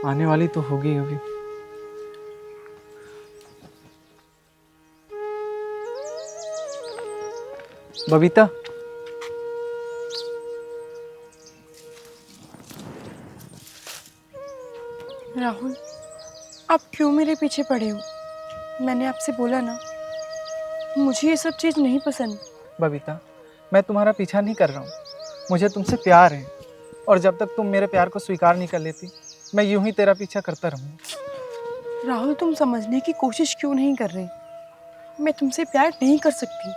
आने वाली तो होगी अभी। बबीता, राहुल, आप क्यों मेरे पीछे पड़े हो? मैंने आपसे बोला ना, मुझे ये सब चीज़ नहीं पसंद। बबीता, मैं तुम्हारा पीछा नहीं कर रहा हूँ। मुझे तुमसे प्यार है, और जब तक तुम मेरे प्यार को स्वीकार नहीं कर लेती, मैं यूं ही तेरा पीछा करता रहूँगा। राहुल, तुम समझने की कोशिश क्यों नहीं कर रहे? मैं तुमसे प्यार नहीं कर सकती।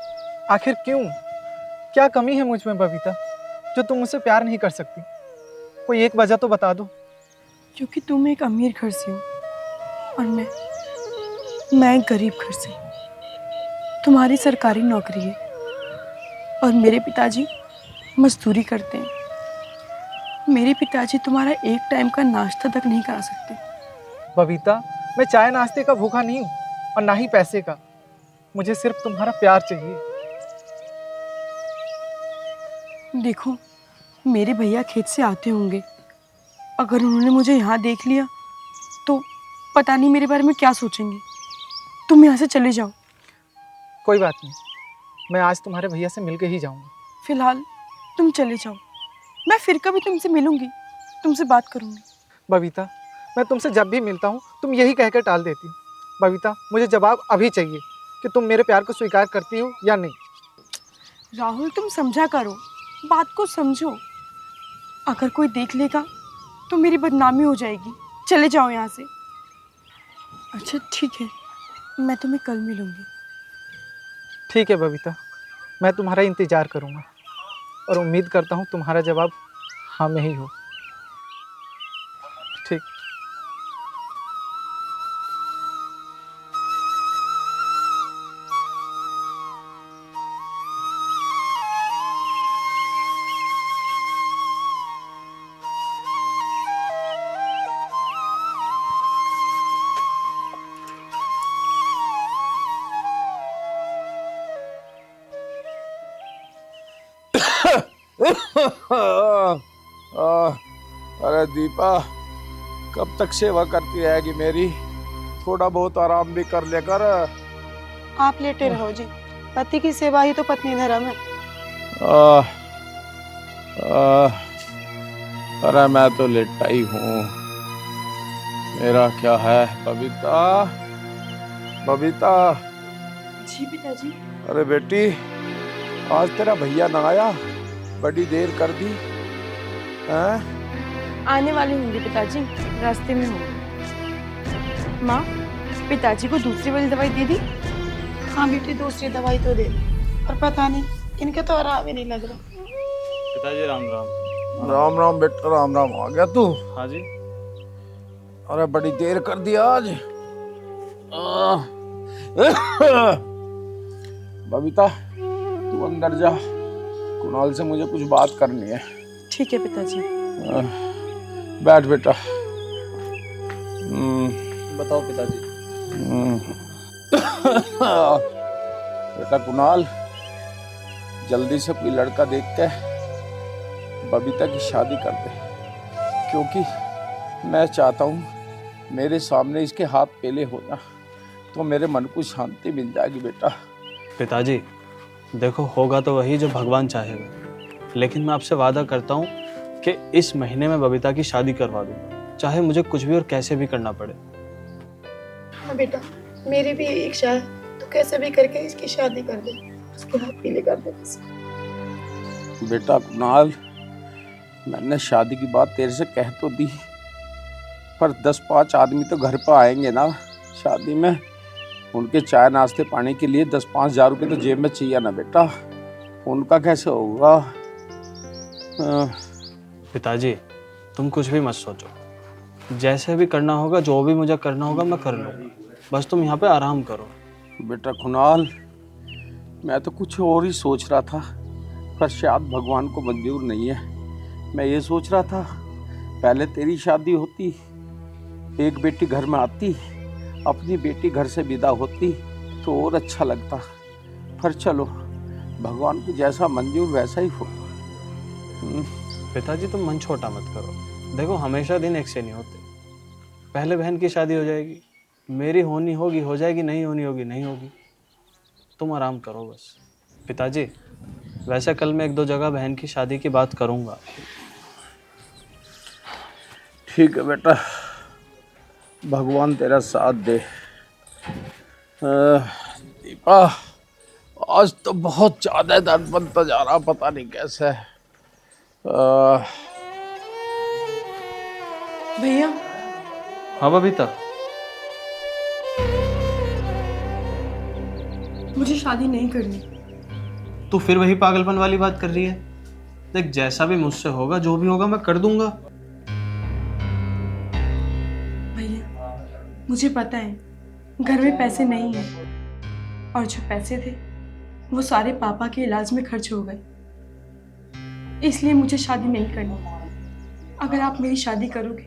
आखिर क्यों? क्या कमी है मुझ में बबीता, जो तुम मुझसे प्यार नहीं कर सकती? कोई एक वजह तो बता दो। क्योंकि तुम एक अमीर घर से हो और मैं एक गरीब घर से। तुम्हारी सरकारी नौकरी है और मेरे पिताजी मजदूरी करते हैं। मेरे पिताजी तुम्हारा एक टाइम का नाश्ता तक नहीं करा सकते। बबीता, मैं चाय नाश्ते का भूखा नहीं हूँ, और ना ही पैसे का। मुझे सिर्फ तुम्हारा प्यार चाहिए। देखो, मेरे भैया खेत से आते होंगे। अगर उन्होंने मुझे यहाँ देख लिया तो पता नहीं मेरे बारे में क्या सोचेंगे। तुम यहाँ से चले जाओ। कोई बात नहीं, मैं आज तुम्हारे भैया से मिलके ही जाऊंगा। फिलहाल तुम चले जाओ। मैं फिर कभी तुमसे मिलूंगी, तुमसे बात करूंगी। बबीता, मैं तुमसे जब भी मिलता हूँ तुम यही कहकर टाल देती हो। बबीता, मुझे जवाब अभी चाहिए कि तुम मेरे प्यार को स्वीकार करती हो या नहीं। राहुल, तुम समझा करो, बात को समझो। अगर कोई देख लेगा तो मेरी बदनामी हो जाएगी। चले जाओ यहाँ से। अच्छा ठीक है, मैं तुम्हें कल मिलूंगी। ठीक है बबीता, मैं तुम्हारा इंतज़ार करूँगा, और उम्मीद करता हूँ तुम्हारा जवाब हाँ में ही हो। ठीक। अरे दीपा, कब तक सेवा करती रहेगी मेरी? थोड़ा बहुत आराम भी कर लेकर। आप लेटे रहो जी। पति की सेवा ही तो पत्नी धर्म है। आह, आह, अरे मैं तो लेटा ही हूँ। मेरा क्या है बबीता? बबीता, जी पिताजी। अरे बेटी, आज तेरा भैया ना आया? बड़ी देर कर दी हैं? आने वाले होंगे पिताजी, रास्ते में होंगे। माँ, पिताजी को दूसरी वाली दवाई दे दी? हाँ बेटी, दूसरी दवाई तो दे, पर पता नहीं इनके तो आराम ही नहीं लग रहा। पिताजी राम राम। राम राम बेटा, राम राम। आ गया तू? हाँ जी। अरे बड़ी देर कर दी आज। बबीता, तू अंदर जा, कुणाल से मुझे कुछ बात करनी है। ठीक है पिताजी। बैठ बेटा। बताओ पिताजी। बेटा कुणाल, जल्दी से कोई लड़का देख के बबीता की शादी कर दे, क्योंकि मैं चाहता हूँ मेरे सामने इसके हाथ पहले हो जा, तो मेरे मन को शांति मिल जाएगी बेटा। पिताजी देखो, होगा तो वही जो भगवान चाहेगा, लेकिन मैं आपसे वादा करता हूँ कि इस महीने में बबीता की शादी करवा दूंगा, चाहे मुझे कुछ भी और कैसे भी करना पड़े। हाँ बेटा, मेरी भी एक इच्छा है, तो कैसे भी करके इसकी शादी कर दे, उसके हाथ पीले कर दे बस। बेटा कुणाल, मैंने शादी की बात तेरे से कह तो दी, पर 10-5 आदमी तो घर पर आएंगे ना शादी में। उनके चाय नाश्ते पानी के लिए 10-5 हजार रुपये तो जेब में चाहिए ना बेटा। उनका कैसे होगा? पिताजी तुम कुछ भी मत सोचो, जैसे भी करना होगा, जो भी मुझे करना होगा मैं कर लूँगा, बस तुम यहाँ पे आराम करो। बेटा कुणाल, मैं तो कुछ और ही सोच रहा था, पर शायद भगवान को मंजूर नहीं है। मैं ये सोच रहा था पहले तेरी शादी होती, एक बेटी घर में आती, अपनी बेटी घर से विदा होती तो और अच्छा लगता। पर चलो, भगवान को जैसा मंजूर वैसा ही हो। पिताजी तुम मन छोटा मत करो, देखो हमेशा दिन एक से नहीं होते। पहले बहन की शादी हो जाएगी, मेरी होनी होगी हो जाएगी, नहीं होनी होगी नहीं होगी। तुम आराम करो बस। पिताजी, वैसे कल मैं 1-2 जगह बहन की शादी की बात करूंगा। ठीक है बेटा, भगवान तेरा साथ दे। दीपा, आज तो बहुत ज़्यादा दर्द बनता जा रहा, पता नहीं कैसे। भैया, हाँ बबीता। मुझे शादी नहीं करनी। तू फिर वही पागलपन वाली बात कर रही है। देख, जैसा भी मुझसे होगा, जो भी होगा मैं कर दूंगा। भैया, मुझे पता है घर में पैसे नहीं हैं और जो पैसे थे वो सारे पापा के इलाज में खर्च हो गए, इसलिए मुझे शादी नहीं करनी। अगर आप मेरी शादी करोगे,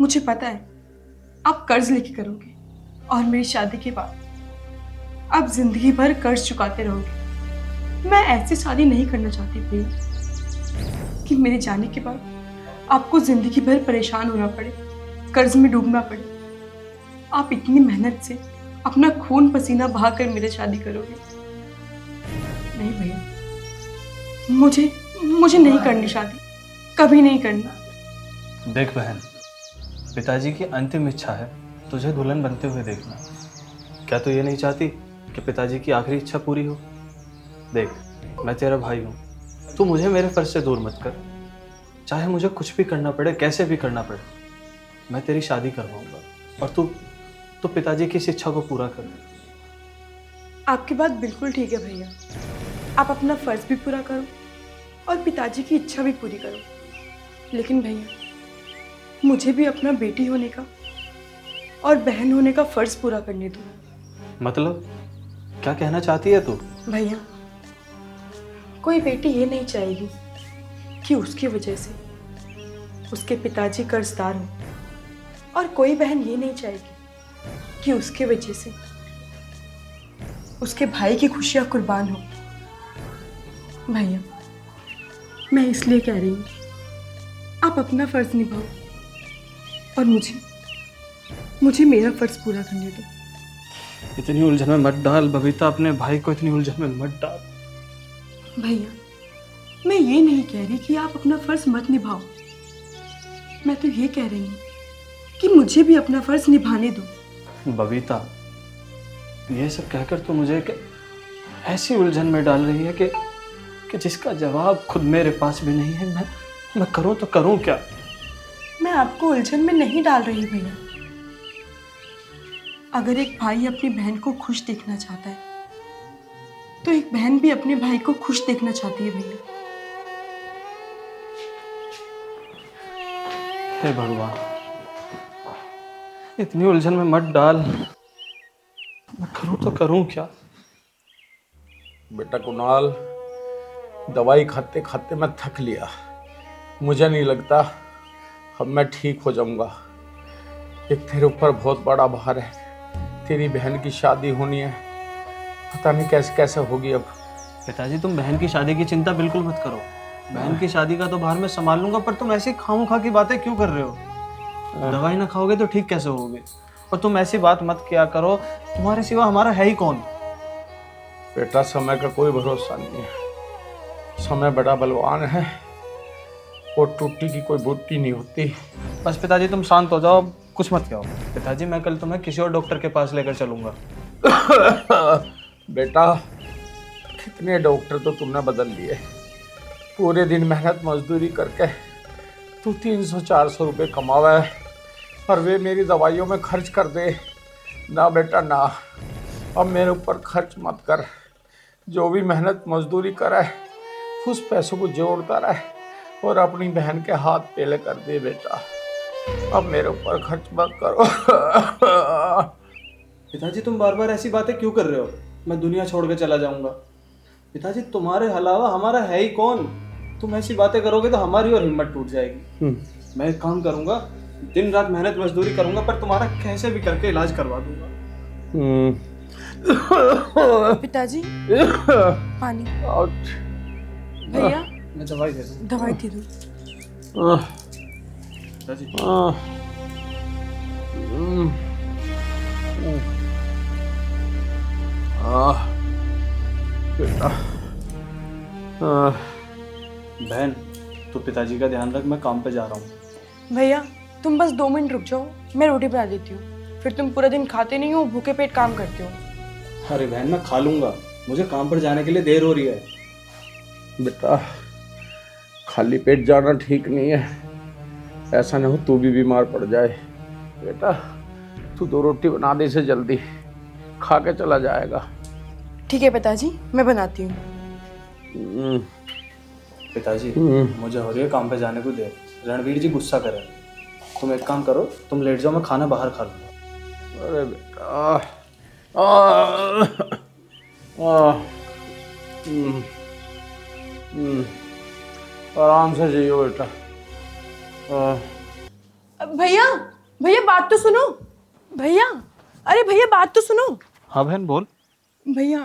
मुझे पता है आप कर्ज लेके करोगे और मेरी शादी के बाद आप जिंदगी भर कर्ज चुकाते रहोगे। मैं ऐसी शादी नहीं करना चाहती भैया कि मेरे जाने के बाद आपको जिंदगी भर परेशान होना पड़े, कर्ज में डूबना पड़े। आप इतनी मेहनत से अपना खून पसीना बहाकर मेरे शादी करोगे? नहीं भैया, मुझे नहीं करनी शादी, कभी नहीं करनी। देख बहन, पिताजी की अंतिम इच्छा है तुझे दुल्हन बनते हुए देखना। क्या तू ये नहीं चाहती कि पिताजी की आखिरी इच्छा पूरी हो? देख, मैं तेरा भाई हूँ, तू मुझे मेरे फर्ज से दूर मत कर। चाहे मुझे कुछ भी करना पड़े, कैसे भी करना पड़े, मैं तेरी शादी करवाऊंगा और तू पिताजी की इस इच्छा को पूरा कर। आपकी बात बिल्कुल ठीक है भैया, आप अपना फर्ज भी पूरा करो और पिताजी की इच्छा भी पूरी करो। लेकिन भैया, मुझे भी अपना बेटी होने का और बहन होने का फर्ज पूरा करने दो। मतलब क्या कहना चाहती है तू? भैया, कोई बेटी ये नहीं चाहेगी कि उसकी वजह से उसके पिताजी कर्जदार हो, और कोई बहन ये नहीं चाहेगी कि उसके वजह से उसके भाई की खुशियां कुर्बान हो। भैया, मैं इसलिए कह रही हूँ, आप अपना फर्ज निभाओ और मुझे मेरा फर्ज पूरा करने दो। इतनी उलझन में मत डाल बबीता, अपने भाई को इतनी उलझन में मत डाल। भैया, मैं ये नहीं कह रही कि आप अपना फर्ज मत निभाओ, मैं तो ये कह रही हूँ कि मुझे भी अपना फर्ज निभाने दो। बबीता, ये सब कहकर तो मुझे ऐसी उलझन में डाल रही है कि जिसका जवाब खुद मेरे पास भी नहीं है। मैं करूं तो करूं क्या? मैं आपको उलझन में नहीं डाल रही भैया। अगर एक भाई अपनी बहन को खुश देखना चाहता है तो एक बहन भी अपने भाई को खुश देखना चाहती है भैया। हे भगवान, इतनी उलझन में मत डाल। मैं करूं तो करूं क्या? बेटा कुणाल, दवाई खाते खाते मैं थक लिया। मुझे नहीं लगता अब मैं ठीक हो जाऊंगा। एक तेरे ऊपर बहुत बड़ा भार है, तेरी बहन की शादी होनी है, पता नहीं कैसे कैसे होगी अब। पिताजी, तुम बहन की शादी की चिंता बिल्कुल मत करो। बहन की शादी का तो भार मैं संभाल लूंगा, पर तुम ऐसी खामोखा की बातें क्यों कर रहे हो? दवाई ना खाओगे तो ठीक कैसे होगे? और तुम ऐसी बात मत किया करो, तुम्हारे सिवा हमारा है ही कौन? बेटा, समय का कोई भरोसा नहीं है, समय बड़ा बलवान है और टूटी की कोई बूटी नहीं होती। बस पिताजी, तुम शांत हो जाओ, कुछ मत कहो। पिताजी, मैं कल तुम्हें किसी और डॉक्टर के पास लेकर चलूंगा। बेटा, कितने डॉक्टर तो तुमने बदल लिए। पूरे दिन मेहनत मजदूरी करके तू 300-400 रुपये कमावा है और वे मेरी दवाइयों में खर्च कर दे। ना बेटा ना, अब मेरे ऊपर खर्च मत कर। जो भी मेहनत मजदूरी करे उस पैसों को जोड़ता रहे और अपनी बहन के हाथ पेले कर दे। बेटा, अब मेरे ऊपर खर्च मत करो। पिताजी, तुम बार बार ऐसी बातें क्यों कर रहे हो? मैं दुनिया छोड़ के चला जाऊंगा। पिताजी, तुम्हारे अलावा हमारा है ही कौन? तुम ऐसी बातें करोगे तो हमारी और हिम्मत टूट जाएगी। मैं एक काम करूंगा, दिन रात मेहनत मजदूरी करूंगा, पर तुम्हारा कैसे भी करके इलाज करवा दूंगा। पिताजी, पानी। भैया, मैं दवाई दे दूं। दवाई दे दो। पिताजी, बेटा बहन तू पिताजी का ध्यान रख, मैं काम पे जा रहा हूँ। भैया तुम बस 2 मिनट रुक जाओ, मैं रोटी बना देती हूँ। फिर तुम पूरा दिन खाते नहीं हो, भूखे पेट काम करते हो। अरे बहन मैं खा लूंगा, मुझे काम पर जाने के लिए देर हो रही है। बेटा खाली पेट जाना ठीक नहीं है, ऐसा ना हो तू भी बीमार पड़ जाए। बेटा तू 2 रोटी बना दे से जल्दी, खा के चला जाएगा। ठीक है पिताजी, मैं बनाती हूँ। पिताजी मुझे हो रही है काम पे जाने को देर, रणवीर जी गुस्सा करें। तुम एक काम करो, तुम लेट जाओ, मैं खाना बाहर खा लूँगा। अरे बेटा आराम से जियो बेटा। भैया भैया बात तो सुनो। भैया अरे भैया बात तो सुनो। हाँ बहन बोल। भैया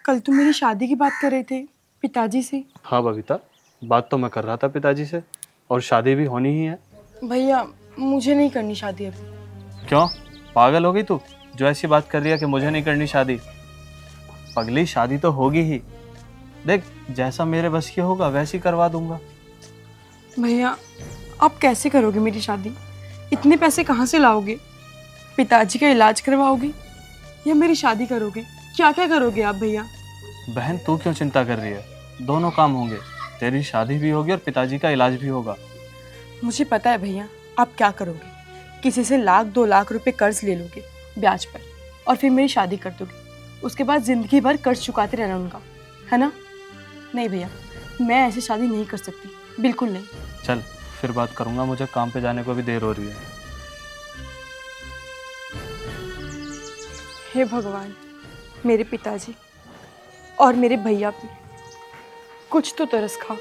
कल तुम मेरी शादी की बात कर रहे थे पिताजी से। हाँ बबीता, बात तो मैं कर रहा था पिताजी से, और शादी भी होनी ही है। भैया मुझे नहीं करनी शादी अभी। क्यों, पागल हो गई तू जो ऐसी बात कर रही है कि मुझे नहीं करनी शादी? पगली शादी तो होगी ही, देख जैसा मेरे बस की होगा वैसी करवा दूंगा। भैया आप कैसे करोगे मेरी शादी? इतने पैसे कहाँ से लाओगे? पिताजी का इलाज करवाओगे या मेरी शादी करोगे? क्या क्या करोगे आप भैया? बहन तू क्यों चिंता कर रही है, दोनों काम होंगे, तेरी शादी भी होगी और पिताजी का इलाज भी होगा। मुझे पता है भैया आप क्या करोगे। किसी से 1-2 लाख रुपए कर्ज ले लोगे ब्याज पर, और फिर मेरी शादी कर दोगे। उसके बाद जिंदगी भर कर्ज चुकाते रहना उनका, है ना? नहीं भैया, मैं ऐसी शादी नहीं कर सकती, बिल्कुल नहीं। चल फिर बात करूंगा, मुझे काम पे जाने को भी देर हो रही है। हे भगवान, मेरे पिताजी और मेरे भैया पे कुछ तो तरस खा।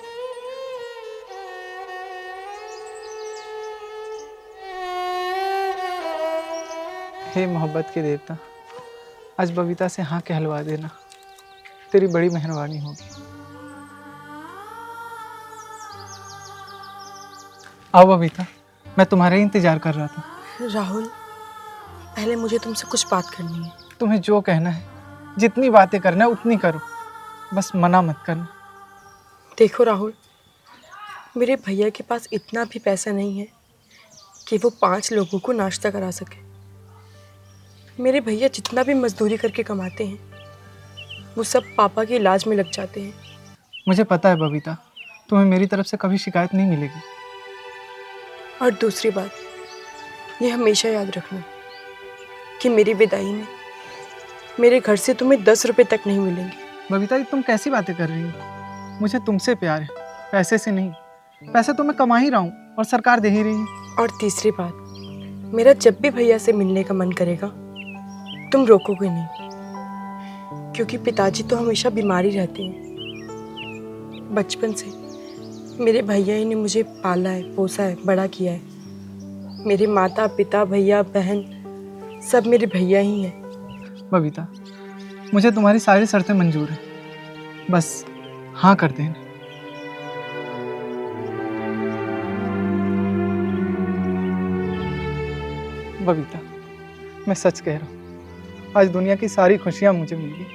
हे मोहब्बत के देवता, आज बबीता से हाँ कहलवा देना, तेरी बड़ी मेहरबानी होगी। आओ बबीता, मैं तुम्हारा ही इंतजार कर रहा था। राहुल, पहले मुझे तुमसे कुछ बात करनी है। तुम्हें जो कहना है, जितनी बातें करना है उतनी करो, बस मना मत करना। देखो राहुल, मेरे भैया के पास इतना भी पैसा नहीं है कि वो 5 लोगों को नाश्ता करा सके। मेरे भैया जितना भी मजदूरी करके कमाते हैं वो सब पापा के इलाज में लग जाते हैं। मुझे पता है बबीता, तुम्हें मेरी तरफ से कभी शिकायत नहीं मिलेगी। और दूसरी बात, ये हमेशा याद रखना कि मेरी विदाई में मेरे घर से तुम्हें 10 रुपए तक नहीं मिलेंगे। बबीता, ये तुम कैसी बातें कर रही हो? मुझे तुमसे प्यार है, पैसे से नहीं। पैसे तो मैं कमा ही रहा हूँ और सरकार दे ही रही है। और तीसरी बात, मेरा जब भी भैया से मिलने का मन करेगा तुम रोकोगे नहीं, क्योंकि पिताजी तो हमेशा बीमार ही रहते हैं। बचपन से मेरे भैया ही ने मुझे पाला है, पोसा है, बड़ा किया है। मेरे माता पिता, भैया बहन सब मेरे भैया ही हैं। बबीता, मुझे तुम्हारी सारी शर्तें मंजूर हैं, बस हाँ कर देना। बबीता, मैं सच कह रहा हूँ, आज दुनिया की सारी खुशियाँ मुझे मिल गई।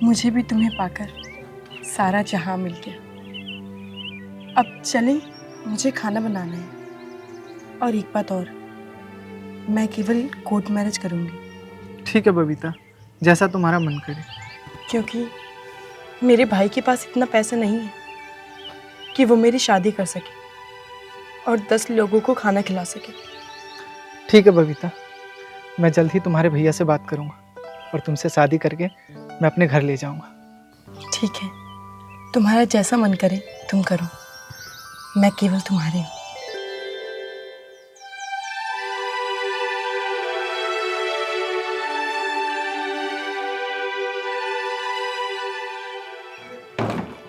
मुझे भी तुम्हें पाकर सारा जहां मिल गया। अब चलें, मुझे खाना बनाना है। और एक बात और, मैं केवल कोर्ट मैरिज करूंगी। ठीक है बबीता, जैसा तुम्हारा मन करे। क्योंकि मेरे भाई के पास इतना पैसा नहीं है कि वो मेरी शादी कर सके और 10 लोगों को खाना खिला सके। ठीक है बबीता, मैं जल्द ही तुम्हारे भैया से बात करूँगा और तुमसे शादी करके मैं अपने घर ले जाऊँगा। ठीक है, तुम्हारा जैसा मन करे तुम करो, मैं केवल तुम्हारी हूँ।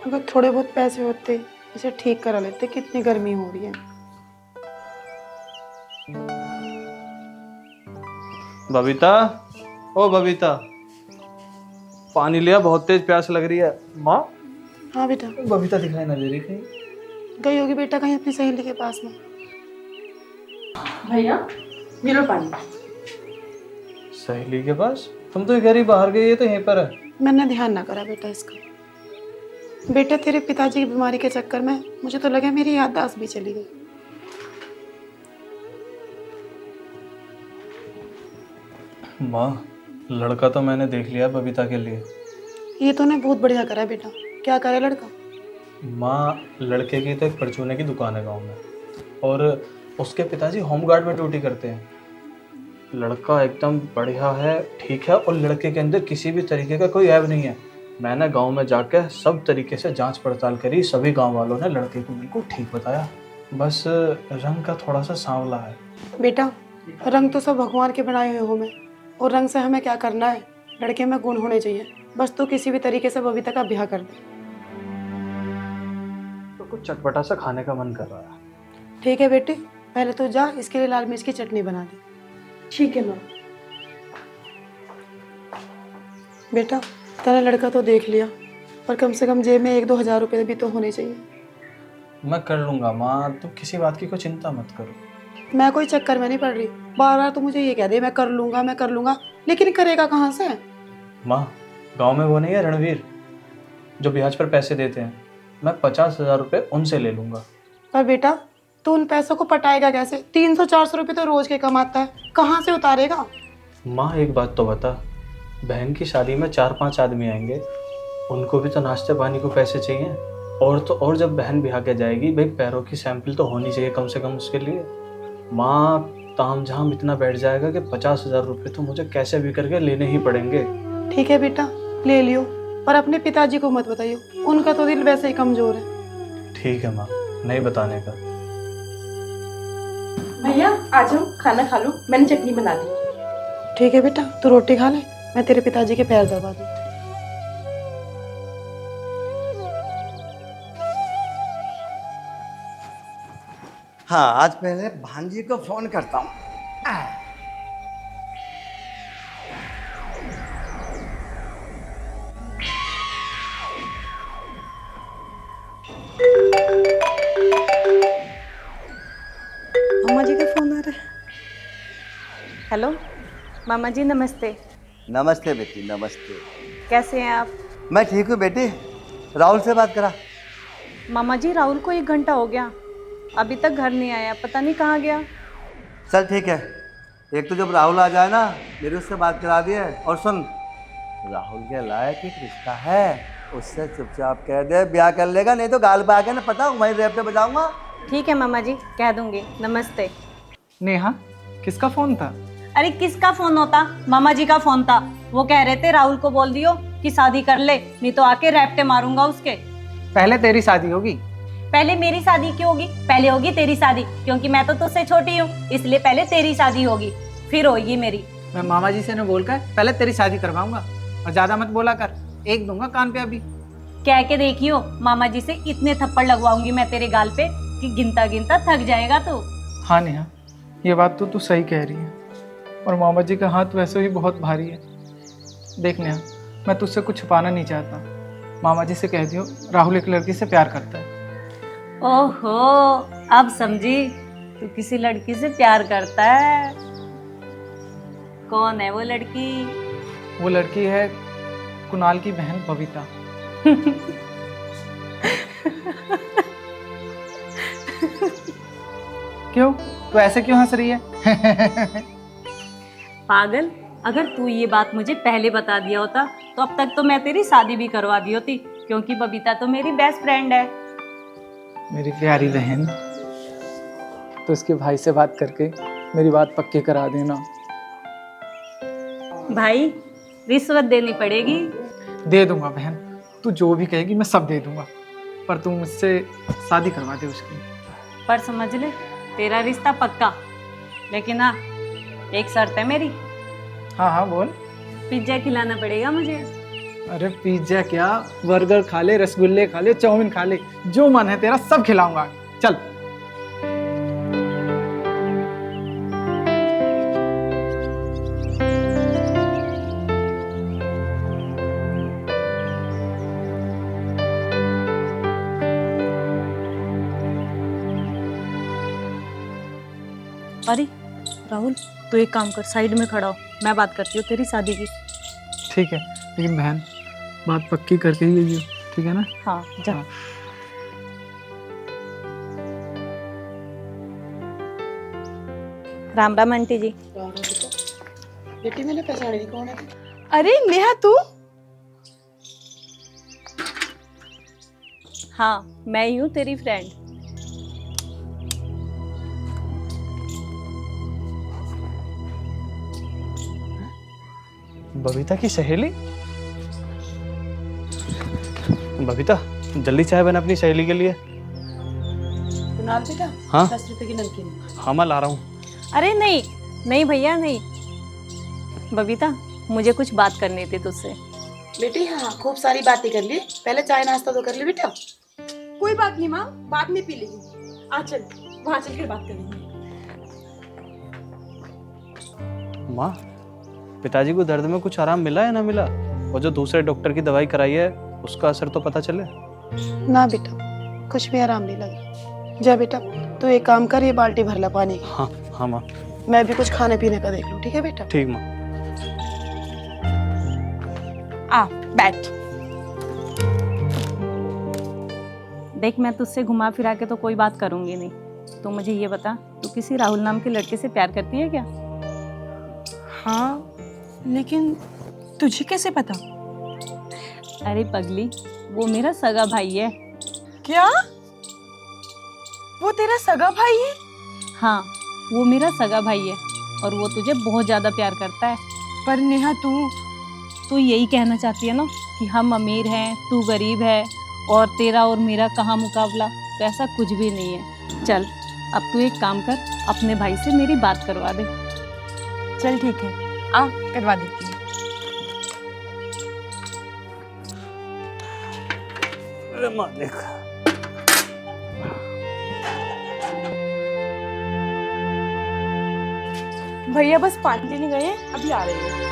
अगर थोड़े बहुत पैसे होते इसे ठीक करा लेते, कितनी गर्मी हो रही है। बबीता, ओ बबीता, पानी लिया, बहुत तेज प्यास लग रही है। माँ, हाँ बेटा, बबीता दिखाई ना दे रही कहीं। गई होगी बेटा कहीं अपनी सहेली के पास में। भैया मिलो पानी। सहेली के पास? तुम तो घर ही बाहर गई है, तो यहीं पर है। मैंने ध्यान ना करा बेटा इसका। बेटा तेरे पिताजी की बीमारी के चक्कर में मुझे तो लगा मेरी याददाश्त भी चली गई। माँ, लड़का तो मैंने देख लिया बबीता के लिए। ये तूने बहुत बढ़िया करा बेटा। क्या करे लड़का? माँ, लड़के की तो एक परचूने की दुकान है गांव में, और उसके पिताजी होमगार्ड में ड्यूटी करते हैं। लड़का एकदम बढ़िया है, ठीक है, और लड़के के अंदर किसी भी तरीके का कोई ऐब नहीं है। मैंने गांव में जाकर सब तरीके से जांच पड़ताल करी, सभी गांव वालों ने लड़के को बिल्कुल ठीक बताया। बस रंग का थोड़ा सा सांवला है। बेटा रंग तो सब भगवान के बनाए हुए हो में, और रंग से हमें क्या करना है? लड़के में गुण होने चाहिए। बस तू किसी भी तरीके से बबीता का ब्याह कर दे। तो कुछ चटपटा सा खाने का मन कर रहा है। ठीक है बेटे, पहले तो जा इसके लिए लाल मिर्च की चटनी बना दे। ठीक है माँ। बेटा तेरा लड़का तो देख लिया, पर कम से कम जेब में 1-2 हज़ार रुपये भी तो होने चाहिए। मैं कर लूँगा माँ, तुम किसी बात की कोई चिंता मत करो। मैं कोई चक्कर में नहीं पड़ रही। बार बार तो मुझे ये कह दे मैं कर लूँगा, लेकिन करेगा कहाँ से? माँ, गांव में वो नहीं है रणवीर, जो ब्याज पर पैसे देते हैं? मैं 50,000 रुपये उनसे ले लूँगा। पर बेटा तू उन पैसों को पटाएगा कैसे? 300-400 रुपये तो रोज के कमाता है, कहाँ से उतारेगा? माँ, एक बात तो बता, बहन की शादी में 4-5 आदमी आएंगे, उनको भी तो नाश्ते पानी को पैसे चाहिए। और तो और जब बहन ब्याह के जाएगी, भाई पैरों की सैंपल तो होनी चाहिए कम से कम उसके लिए। माँ, ताम झाम इतना बैठ जाएगा कि 50,000 रुपये तो मुझे कैसे भी करके लेने ही पड़ेंगे। ठीक है बेटा ले लियो, पर अपने पिताजी को मत बताइयो, उनका तो दिल वैसे ही कमजोर है। ठीक है माँ, नहीं बताने का। भैया आ जाओ, खाना खा लो, मैंने चटनी बना दी। ठीक है बेटा तू रोटी खा ले, मैं तेरे पिताजी के पैर दबा दूँ। हाँ, आज पहले भांजी को फोन करता हूँ। अम्मा जी का फोन आ रहा है। हेलो मामा जी, नमस्ते। नमस्ते बेटी, नमस्ते। कैसे हैं आप? मैं ठीक हूँ बेटी। राहुल से बात करा? मामा जी, राहुल को 1 घंटा हो गया, अभी तक घर नहीं आया, पता नहीं कहाँ गया। चल ठीक है, एक तो जब राहुल आ जाए ना, मेरी उससे बात करा दिए। और सुन, राहुल के लायक एक रिश्ता है, उससे चुपचाप कह दे ब्याह कर लेगा, नहीं तो गाल पे आके ना पता वहीं रेप पे बजाऊंगा। ठीक है मामा जी, कह दूंगी। नमस्ते। नेहा, किसका फोन था? अरे किसका फोन होता, मामा जी का फोन था। वो कह रहे थे राहुल को बोल दियो कि शादी कर ले, नहीं तो आके रैप्टे मारूंगा उसके। पहले तेरी शादी होगी। पहले मेरी शादी क्यों होगी? पहले होगी तेरी शादी, क्योंकि मैं तो तुझसे छोटी हूँ, इसलिए पहले तेरी शादी होगी, फिर होगी मेरी। मैं मामा जी से न बोलकर पहले तेरी शादी करवाऊंगा, और ज्यादा मत बोला कर, एक दूंगा कान पे अभी। कह के देखियो, मामा जी से इतने थप्पड़ लगवाऊंगी मैं तेरे गाल पे कि गिनता गिनता थक जाएगा तू। हाँ नेहा, ये बात तो तू सही कह रही है, और मामा जी का हाथ वैसे भी बहुत भारी है। देख नेहा, मैं तुझसे कुछ छुपाना नहीं चाहता। मामा जी से कह दियो राहुल एक लड़की से प्यार करता है। ओहो, अब समझी, तू किसी लड़की से प्यार करता है। कौन है वो लड़की? वो लड़की है कुणाल की बहन बबीता। क्यों, तू ऐसे क्यों हंस रही है? पागल, अगर तू ये बात मुझे पहले बता दिया होता तो अब तक तो मैं तेरी शादी भी करवा दी होती, क्योंकि बबीता तो मेरी बेस्ट फ्रेंड है। मेरी प्यारी बहन, तो इसके भाई से बात करके मेरी बात पक्की करा देना। भाई, रिश्वत देनी पड़ेगी। दे दूंगा बहन, तू जो भी कहेगी मैं सब दे दूंगा, पर तू मुझसे शादी करवा दे उसकी। पर समझ ले, तेरा रिश्ता पक्का, लेकिन हाँ, एक शर्त है मेरी। हाँ हाँ बोल। पिज्जा खिलाना पड़ेगा मुझे। अरे पिज्जा क्या, बर्गर खा ले, रसगुल्ले खा ले, चाउमीन खा ले, जो मन है तेरा सब खिलाऊंगा। चल। अरे राहुल तू एक काम कर, साइड में खड़ा हो, मैं बात करती हूँ तेरी शादी की। ठीक है, लेकिन बहन बात पक्की करके ही यही हो, ठीक है ना? हाँ जा। हाँ। राम राम आंटी जी। बेटी मैंने पहचानी नहीं, कौन है तू? अरे नेहा तू? हाँ मैं ही हूँ तेरी फ्रेंड। बबीता की सहेली? बबीता जल्दी चाय बना अपनी सहेली के लिए। कुणाल बेटा, हाँ? 10 रुपए की नमकीन। हाँ मैं ला रहा हूँ। अरे नहीं नहीं भैया नहीं। बबीता मुझे कुछ बात करनी थी तुझसे। बेटी हाँ, खूब सारी बातें कर ली, पहले चाय नाश्ता तो कर ली बेटा। कोई बात नहीं माँ, बाद में पी लेंगे। आ चल, वहाँ चल कर बात करेंगे। माँ, पिताजी को दर्द में कुछ आराम मिला या ना मिला? और जो दूसरे डॉक्टर की दवाई कराई है उसका असर तो पता चले। ना बेटा, कुछ भी आराम नहीं लगा। जा बेटा, तो एक काम कर, ये बाल्टी भर ला पानी की। हाँ हाँ माँ। मैं भी कुछ खाने पीने का देख लूँ, ठीक है बेटा? ठीक माँ। आ बैठ। देख मैं तुझसे घुमा फिरा के तो कोई बात करूंगी नहीं, तो मुझे ये बता तू किसी राहुल नाम के लड़के से प्यार करती है क्या? हाँ, लेकिन तुझे कैसे पता? अरे पगली, वो मेरा सगा भाई है। क्या? वो तेरा सगा भाई है? हाँ वो मेरा सगा भाई है और वो तुझे बहुत ज्यादा प्यार करता है। पर नेहा तू यही कहना चाहती है ना कि हम अमीर हैं तू गरीब है और तेरा और मेरा कहाँ मुकाबला? तो ऐसा कुछ भी नहीं है। चल अब तू एक काम कर, अपने भाई से मेरी बात करवा दे। चल ठीक है, आ करवा देती हूँ। अरे माँ देख। भैया बस पानी लेने गए हैं, अभी आ रहे हैं।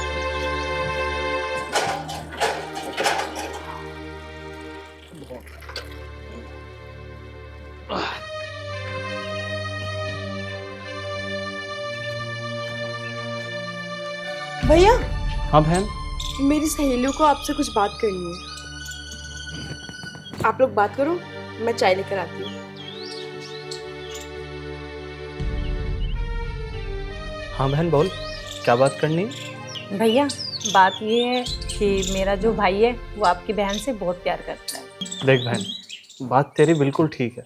भैया हाँ बहन। मेरी सहेलियों को आपसे कुछ बात करनी है। आप लोग बात करो, मैं चाय लेकर आती हूँ। हाँ बहन बोल, क्या बात करनी है? भैया बात ये है कि मेरा जो भाई है वो आपकी बहन से बहुत प्यार करता है। देख बहन, बात तेरी बिल्कुल ठीक है,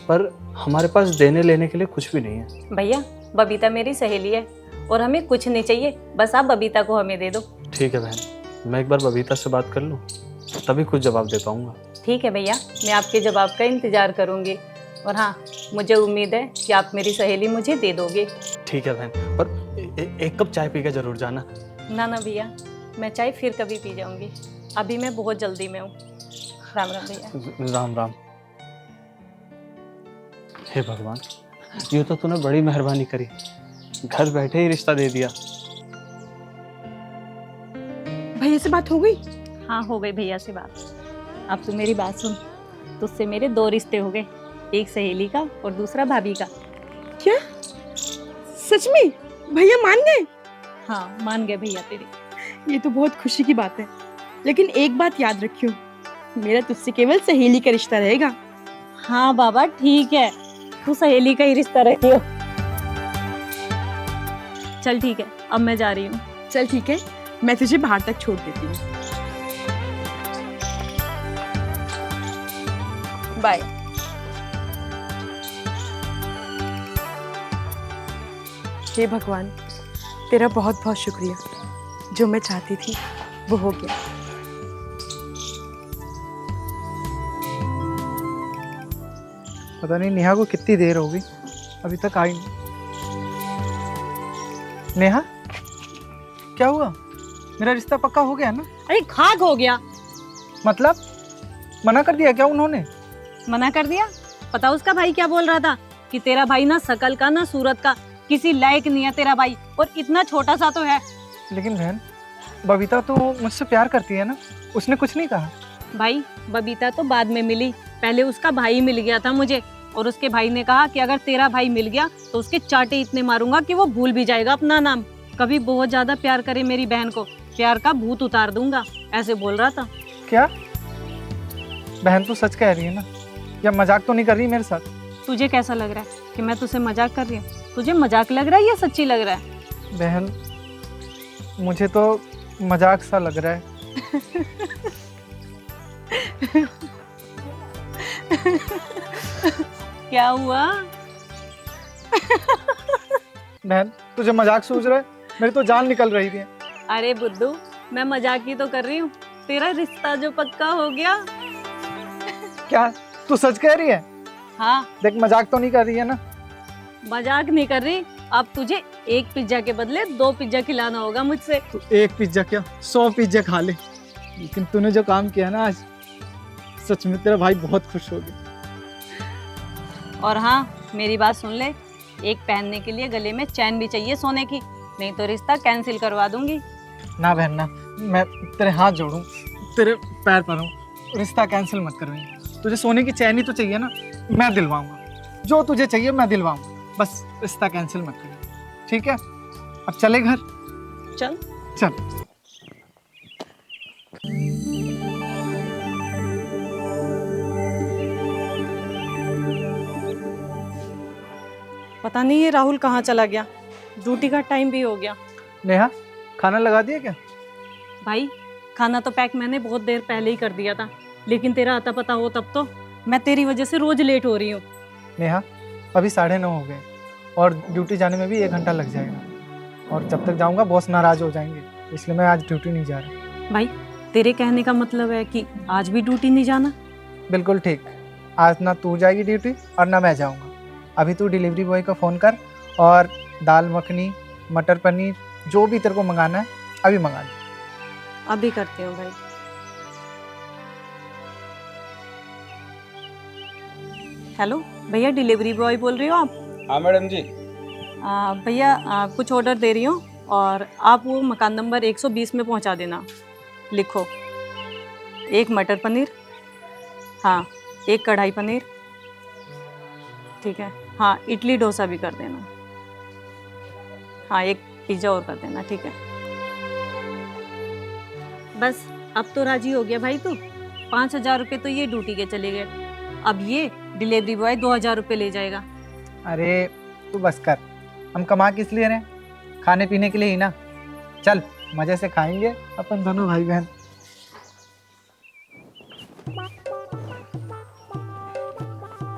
पर हमारे पास देने लेने के लिए कुछ भी नहीं है। भैया बबीता मेरी सहेली है और हमें कुछ नहीं चाहिए, बस आप बबीता को हमें दे दो। ठीक है बहन, मैं एक बार बबीता से बात कर लूँ तभी कुछ जवाब दे पाऊँगा। ठीक है भैया, मैं आपके जवाब का इंतज़ार करूँगी और हाँ मुझे उम्मीद है कि आप मेरी सहेली मुझे दे दोगे। ठीक है बहन, पर एक कप चाय पी के जरूर जाना। ना ना भैया, मैं चाय फिर कभी पी जाऊँगी, अभी मैं बहुत जल्दी में हूँ। राम राम भैया। राम राम। हे भगवान, ये तो तूने बड़ी मेहरबानी करी, घर बैठे ही रिश्ता दे दिया। भैया से बात हो गई? हाँ हो गई भैया से बात। अब तू मेरी बात सुन, तुझसे मेरे 2 रिश्ते हो गए, एक सहेली का और दूसरा भाभी का। क्या सच में? भैया मान गए? हाँ मान गए भैया तेरी। ये तो बहुत खुशी की बात है, लेकिन एक बात याद रखियो, मेरा तुझसे केवल सहेली का रिश्ता रहेगा। हाँ बाबा ठीक है, तू सहेली का ही रिश्ता रखियो। चल ठीक है, अब मैं जा रही हूँ। चल ठीक है, मैं तुझे बाहर तक छोड़ देती हूँ। बाय। हे भगवान, तेरा बहुत बहुत शुक्रिया, जो मैं चाहती थी वो हो गया। पता नहीं नेहा को कितनी देर हो गई, अभी तक आई नहीं। नेहा क्या हुआ? मेरा रिश्ता पक्का हो गया ना? अरे खाक हो गया। मतलब मना कर दिया क्या उन्होंने? मना कर दिया? पता उसका भाई क्या बोल रहा था कि तेरा भाई ना शकल का ना सूरत का, किसी लायक नहीं है तेरा भाई, और इतना छोटा सा तो है। लेकिन बहन, बबीता तो मुझसे प्यार करती है ना, उसने कुछ नहीं कहा। भाई बबीता तो बाद में मिली, पहले उसका भाई मिल गया था मुझे, और उसके भाई ने कहा कि अगर तेरा भाई मिल गया तो उसके चाटे इतने मारूंगा कि वो भूल भी जाएगा अपना नाम। कभी बहुत ज्यादा प्यार करे मेरी बहन को, प्यार का भूत उतार दूंगा, ऐसे बोल रहा था। क्या बहन तू सच कह रही है ना, या मजाक तो नहीं कर रही मेरे साथ? तुझे कैसा लग रहा है कि मैं तुझसे मजाक कर रही हूँ? तुझे मजाक लग रहा है या सच्ची लग रहा है? बहन मुझे तो मजाक सा लग रहा है। क्या हुआ? बहन तुझे मजाक सूझ रहा है? मेरी तो जान निकल रही थी। अरे बुद्धू, मैं मजाक ही तो कर रही हूँ। तेरा रिश्ता जो पक्का हो गया। क्या तू सच कह रही है? हाँ, देख मजाक तो नहीं कर रही है ना? मजाक नहीं कर रही। अब तुझे एक पिज्जा के बदले 2 पिज्जा खिलाना होगा मुझसे। तू एक पिज्जा क्या 100 पिज्जा खा ले, लेकिन तूने जो काम किया ना आज, सच में तेरा भाई बहुत खुश हो गया। और हाँ, मेरी बात सुन ले, एक पहनने के लिए गले में चैन भी चाहिए सोने की, नहीं तो रिश्ता कैंसिल करवा दूंगी। ना बहन ना, मैं तेरे हाथ जोड़ूं, तेरे पैर पर हूँ, रिश्ता कैंसिल मत कर रही। तुझे सोने की चैन ही तो चाहिए ना, मैं दिलवाऊंगा। जो तुझे चाहिए मैं दिलवाऊंगा, बस रिश्ता कैंसिल मत करिए, ठीक है? अब चले घर? चल। चल। पता नहीं ये राहुल कहाँ चला गया, ड्यूटी का टाइम भी हो गया। नेहा खाना लगा दिया क्या? भाई खाना तो पैक मैंने बहुत देर पहले ही कर दिया था, लेकिन तेरा आता पता हो तब तो। मैं तेरी वजह से रोज लेट हो रही हूँ। नेहा अभी 9:30 हो गए और ड्यूटी जाने में भी 1 घंटा लग जाएगा, और जब तक जाऊंगा बॉस नाराज हो जाएंगे, इसलिए मैं आज ड्यूटी नहीं जा रहा। भाई तेरे कहने का मतलब है कि आज भी ड्यूटी नहीं जाना? बिल्कुल ठीक, आज ना तू जाएगी ड्यूटी और ना मैं जाऊंगा। अभी तू डिलीवरी बॉय को फ़ोन कर और दाल मखनी, मटर पनीर, जो भी तेरे को मंगाना है अभी मंगा ले। अभी करती हूँ भाई। हेलो भैया, डिलीवरी बॉय बोल रही हो आप? हाँ मैडम जी। भैया कुछ ऑर्डर दे रही हूँ और आप वो मकान नंबर 120 में पहुँचा देना। लिखो, 1 मटर पनीर, हाँ 1 कढ़ाई पनीर, ठीक है। हाँ इडली डोसा भी कर देना। हाँ 1 पिज़्ज़ा और कर देना, ठीक है। बस अब तो राजी हो गया भाई तू। 5,000 रुपये तो ये ड्यूटी के चले गए, अब ये डिलीवरी बॉय 2,000 रुपये ले जाएगा। अरे तू बस कर, हम कमा किस लिए रहे? खाने पीने के लिए ही ना। चल मज़े से खाएंगे अपन दोनों भाई बहन।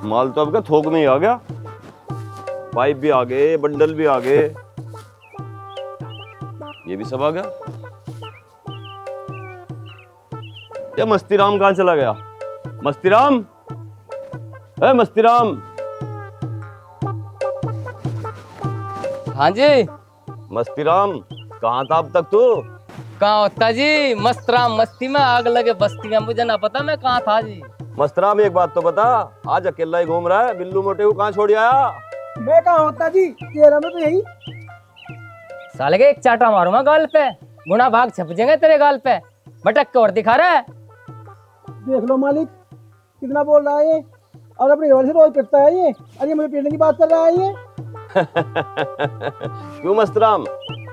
माल तो आपका थोक में ही आ गया, पाइप भी आ गए, बंडल भी आ गए, ये भी सब आ गया। ये मस्तीराम कहाँ चला गया? मस्तीराम, ए मस्तीराम। हाँ जी। मस्तीराम कहाँ था अब तक तू? कहाँ होता जी, मस्त राम मस्ती में आग लगे बस्तियां, मुझे ना पता मैं कहाँ था जी। मस्तराम एक बात तो बता, आज अकेला ही घूम रहा है, बिल्लू मोटे को कहाँ छोड़ आया? मैं कहाँ होता जी, तेरा में तो यही। साले के एक चाटा मारूंगा गाल पे, गुना भाग छप जाएंगे तेरे गाल पे। भटक के और दिखा रहा है। देख लो मालिक कितना बोल रहा है ये, और अपने घर से रोज पिटता है ये, अरे मुझे पीटने की बात कर रहा है ये। क्यों मस्तराम,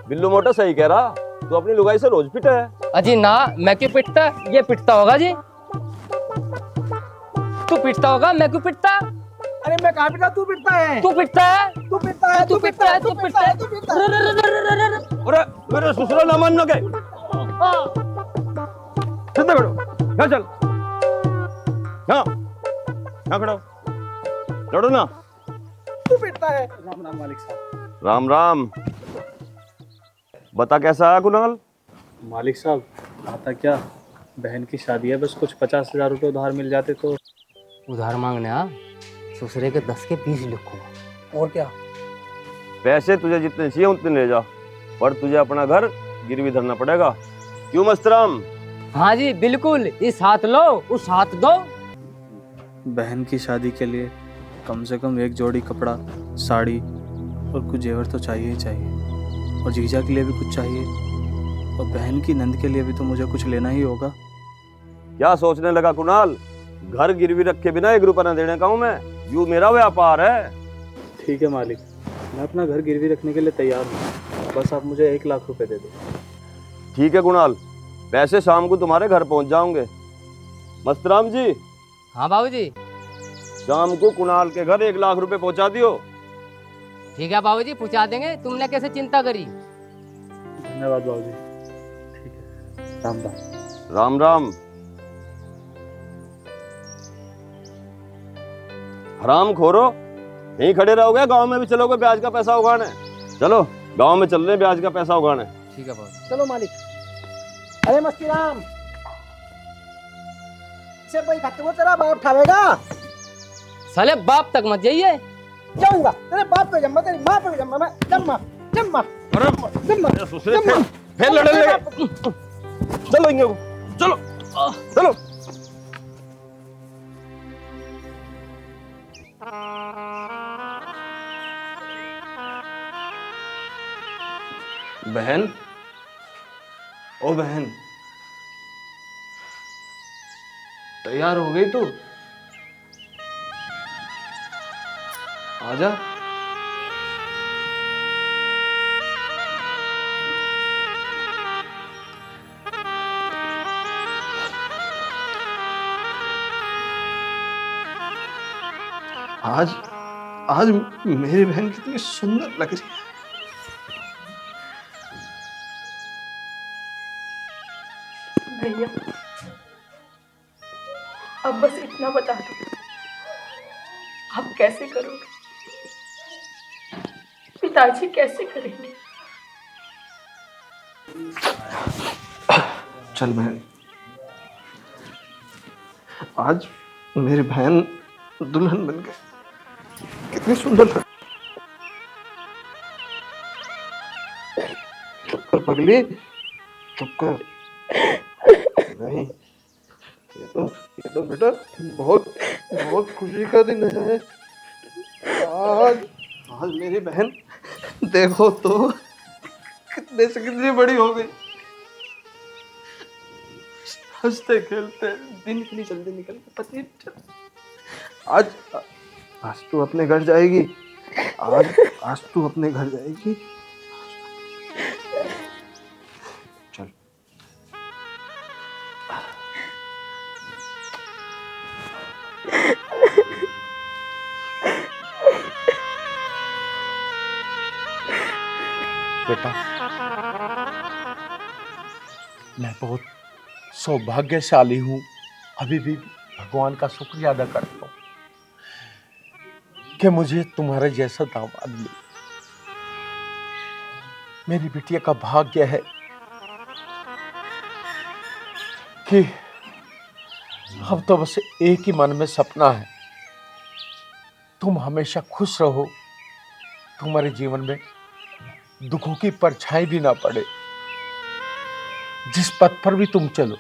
बिल्लू मोटा सही कह रहा, तू अपनी लुगाई से रोज पिटा है। अजी ना, मैं क्यों पिटता, ये पिटता होगा जी। तू पिटता होगा, मैं क्यों पिटता? अरे मैं कहाँ पिटा, तू पिटता है। तू पिटता है, तू पिटता है, तू पिटता है, तू पिटता है, तू पिटता है। अरे मेरे ससुराल ना मानना के सीधा खड़ो, यहाँ चल, यहाँ खड़ो, लड़ो ना। तू पिटता है। राम राम मालिक साहब। राम राम। बता कैसा आया कुणाल? मालिक साहब आता क्या, बहन की शादी है, बस कुछ 50,000 रुपये उधार मिल जाते तो। उधार मांगने आ, ससुरे के 10 के 20 लिखूंगा। और क्या, पैसे तुझे जितने चाहिए उतने ले जा, पर तुझे अपना घर गिरवी धरना पड़ेगा। क्यों मस्तराम? हाँ जी बिल्कुल, इस हाथ लो उस हाथ दो। बहन की शादी के लिए कम से कम 1 जोड़ी कपड़ा, साड़ी और कुछ जेवर तो चाहिए ही चाहिए, और जीजा के लिए भी कुछ चाहिए, और बहन की नंद के लिए भी तो मुझे कुछ लेना ही होगा। क्या सोचने लगा कुणाल, घर गिरवी रखे बिना 1 रुपया न देने का हूं मैं, यूँ मेरा व्यापार है। ठीक है मालिक, मैं अपना घर गिरवी रखने के लिए तैयार हूँ, बस आप मुझे 1 लाख रुपए दे दो। ठीक है कुणाल, पैसे शाम को तुम्हारे घर पहुंच जाओगे। मस्तराम जी, हाँ बाबूजी। शाम को कुणाल के घर 1 लाख रुपए पहुंचा दियो। ठीक है बाबूजी, पूछा देंगे, तुमने कैसे चिंता करी। धन्यवाद बाबूजी। ठीक है, राम राम। राम राम। हराम खोरो, यहीं खड़े रहोगे, गांव में भी चलोगे ब्याज का पैसा उगाने? चलो गांव में चल रहे हैं ब्याज का पैसा उगाने। ठीक है बाबूजी। चलो मालिक। अरे मस्ती राम, इसे भाई खाते को तेरा बाप उठावेगा। साले बाप तक मत जाइए। जाऊंगा तेरे बाप पे जम्मा, तेरी माँ पे जम्मा, मैं जम्मा जम्मा जम्मा जम्मा। फिर लड़ने लगे। चलो इंगे को, चलो चलो। बहन, ओ बहन, तैयार हो गई तू? आजा। आज मेरी बहन कितनी सुंदर लग रही है। भैया, अब बस इतना बता दो, आप कैसे करोगे? पिताजी कैसे करेंगे? चल बहन, आज मेरी बहन दुल्हन बन गई, कितनी सुंदर लग। चुप कर पगली, चुप कर। नहीं, ये तो बेटा बहुत बहुत खुशी का दिन है। आज आज मेरी बहन देखो तो कितने से कितनी बड़ी हो गई। हंसते खेलते दिन इतनी जल्दी निकलते पता नहीं चला। आज तू अपने घर जाएगी। आज तू अपने घर जाएगी। चल। बेटा, मैं बहुत सौभाग्यशाली हूँ, अभी भी भगवान का शुक्रिया अदा करता हूँ कि मुझे तुम्हारे जैसा दामाद मिला। मेरी बिटिया का भाग्य है कि अब तो बस एक ही मन में सपना है, तुम हमेशा खुश रहो, तुम्हारे जीवन में दुखों की परछाई भी ना पड़े। जिस पथ पर भी तुम चलो,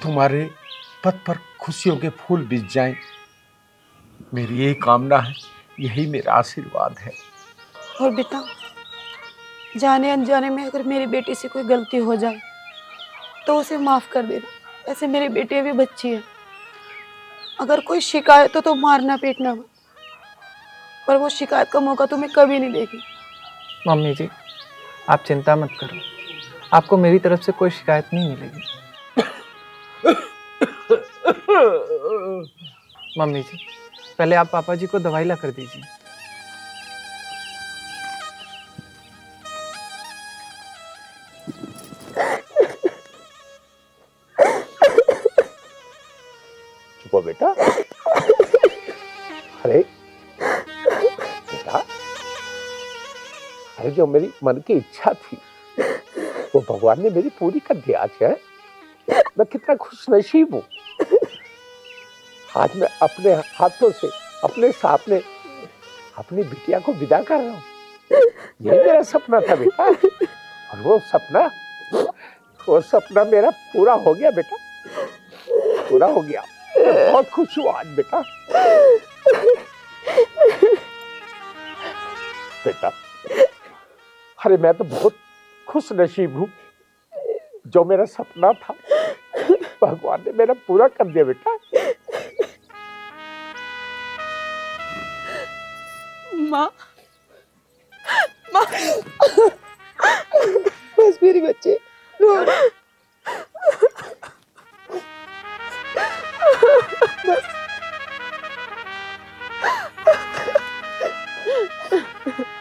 तुम्हारे पथ पर खुशियों के फूल बिछ जाएं, मेरी यही कामना है, यही मेरा आशीर्वाद है। और बेटा, जाने अनजाने में अगर मेरी बेटी से कोई गलती हो जाए तो उसे माफ़ कर देना। ऐसे मेरी बेटी भी बच्ची है, अगर कोई शिकायत हो तो मारना पीटना मत, पर वो शिकायत का मौका तुम्हें कभी नहीं देगी। मम्मी जी, आप चिंता मत करो, आपको मेरी तरफ से कोई शिकायत नहीं मिलेगी। मम्मी जी, पहले आप पापा जी को दवाई ला कर दीजिए। चुप हो बेटा। अरे बेटा, अरे जो मेरी मन की इच्छा थी वो भगवान ने मेरी पूरी कर दी। आज है, मैं कितना खुश नसीब हूँ। आज मैं अपने हाथों से, अपने सामने अपनी बिटिया को विदा कर रहा हूँ। ये मेरा सपना था बेटा, और वो सपना मेरा पूरा हो गया बेटा, पूरा हो गया। मैं बहुत खुश हूँ आज बेटा। बेटा, अरे मैं तो बहुत खुश नसीब हूँ, जो मेरा सपना था भगवान ने मेरा पूरा कर दिया बेटा। माँ माँ बस मेरी बच्चे रो रहे।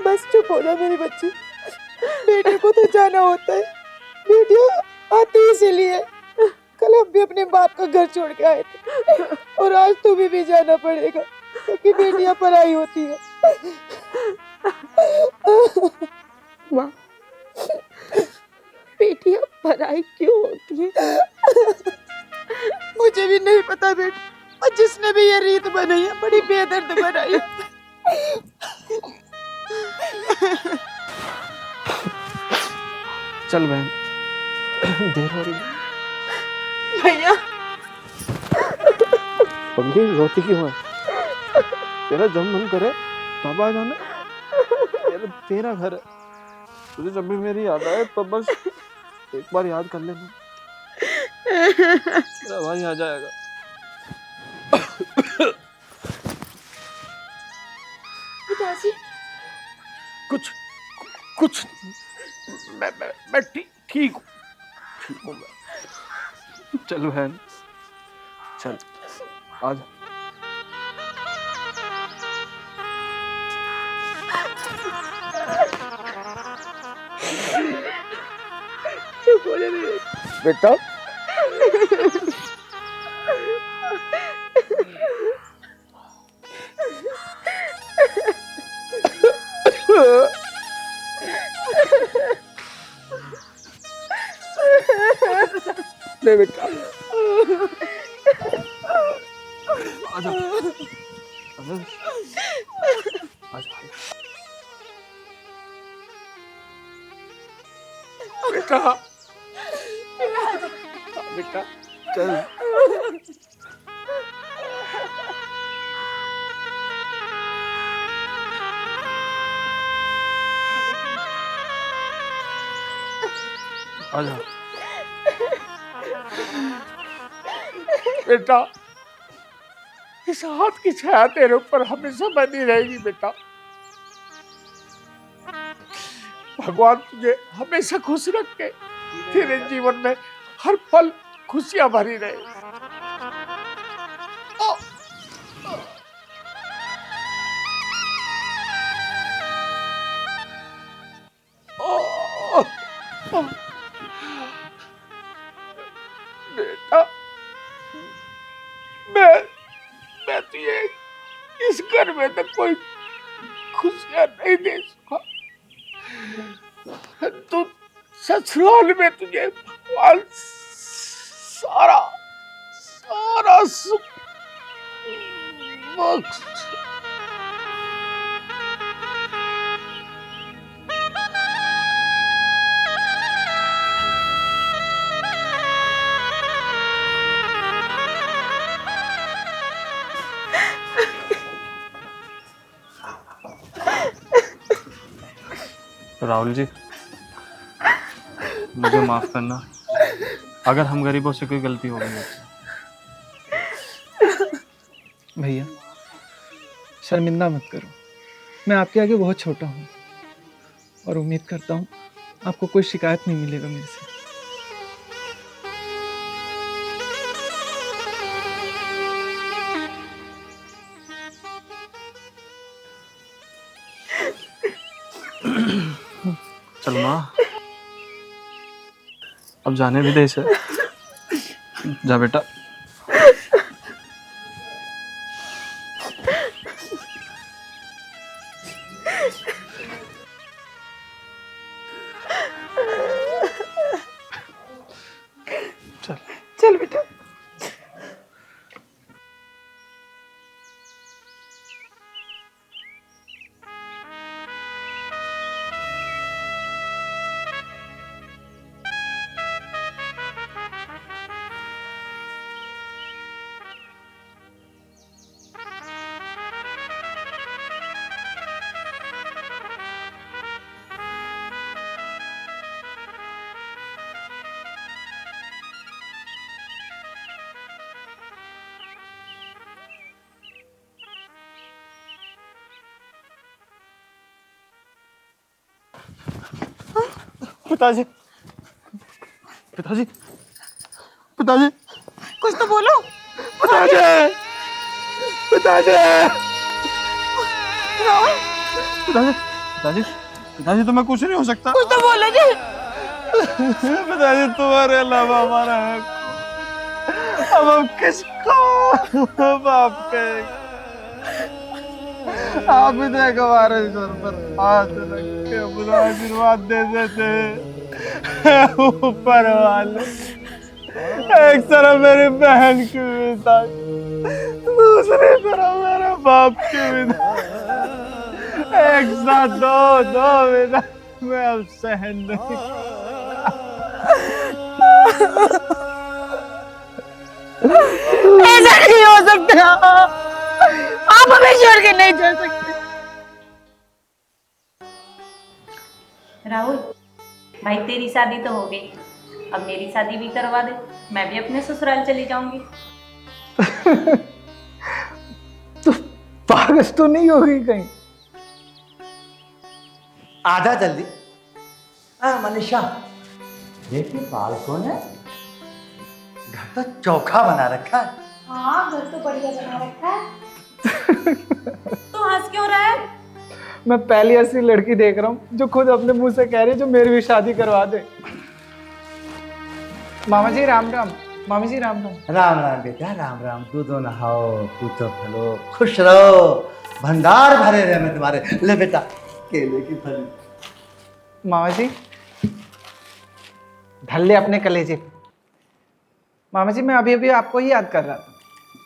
बस चुप हो जा मेरी बच्ची। बेटे को तो जाना होता है, बेटियां आती ही इसीलिए। कल हम भी अपने बाप का घर छोड़ के आए थे और आज तुम्हें भी जाना पड़ेगा क्योंकि बेटियां पराई होती है। माँ, बेटियां पराई क्यों होती है? मुझे भी नहीं पता बेटा, और जिसने भी ये रीत बनाई है बड़ी बेदर्द बनाई है। चल बहन, देर हो रही है। भैया पंगी रोती क्यों है? तेरा जब मन करे तब आ जाना, तेरा घर है। तुझे जब भी मेरी याद आए तो बस एक बार याद कर लेना, तेरा भाई आ जाएगा। पिताजी, कुछ मैं ठीक हूँ मैं। चल बहन, चल आ जा। चुप हो जा मेरे बेटा, ले बेटा, आ जा, आ जा, आ जा। बेटा, बेटा चल। आ जा। बेटा, इस हाथ की छाया तेरे ऊपर हमेशा बनी रहेगी बेटा। भगवान तुझे हमेशा खुश रखे, तेरे जीवन में हर पल खुशियां भरी रहे। बेटा, मैं तुझे इस घर में तो कोई खुशियां नहीं दे सका। तू ससुराल में तुझे भगवान सारा सुख बख्श। राहुल जी, मुझे माफ करना अगर हम गरीबों से कोई गलती हो गई मुझसे। भैया शर्मिंदा मत करो, मैं आपके आगे बहुत छोटा हूँ और उम्मीद करता हूँ आपको कोई शिकायत नहीं मिलेगा मेरे से। चल माँ, अब जाने भी दे इसे। जा बेटा। चल चल बेटा। पिताजी, पिताजी, पिताजी, कुछ तो बोलो। पिताजी, पिताजी, राहुल, पिताजी, पिताजी, पिताजी, तुम्हें कुछ नहीं हो सकता। कुछ तो बोलो जी। पिताजी, तुम्हारे अलावा हमारा है। अब हम किसको आपके आप ही देख हमारे सर पर हाथ रख के अपना आशीर्वाद दे देते। ऊपर वाले एक तरफ मेरी बहन की विदा, दूसरी तरफ मेरे बाप की विदा, एक साथ दो दो विदा मैं अब सहन नहीं। ऐसा नहीं हो सकता। आप हमें छोड़ के नहीं जा सकते। राहुल भाई, तेरी शादी तो हो गई, अब मेरी शादी भी करवा दे, मैं भी अपने ससुराल चली जाऊंगी। तो पागल तो नहीं होगी कहीं? आधा जल्दी। मनीषा, देखिए बाल कौन है? घर तो चोखा बना रखा है। हाँ, घर तो बढ़िया बना रखा है। तू हंस क्यों रहा है? मैं पहली ऐसी लड़की देख रहा हूँ जो खुद अपने मुंह से कह रही है जो मेरी भी शादी करवा दे। मामा जी राम राम। मामी जी राम राम। राम राम बेटा, राम राम। दूधो नहाओ, पूछो फलो, खुश रहो, भंडार भरे रहे मैं तुम्हारे। ले बेटा केले की फली। मामा जी ढल्ले अपने कलेजे पे। मामा जी मैं अभी अभी आपको ही याद कर रहा था।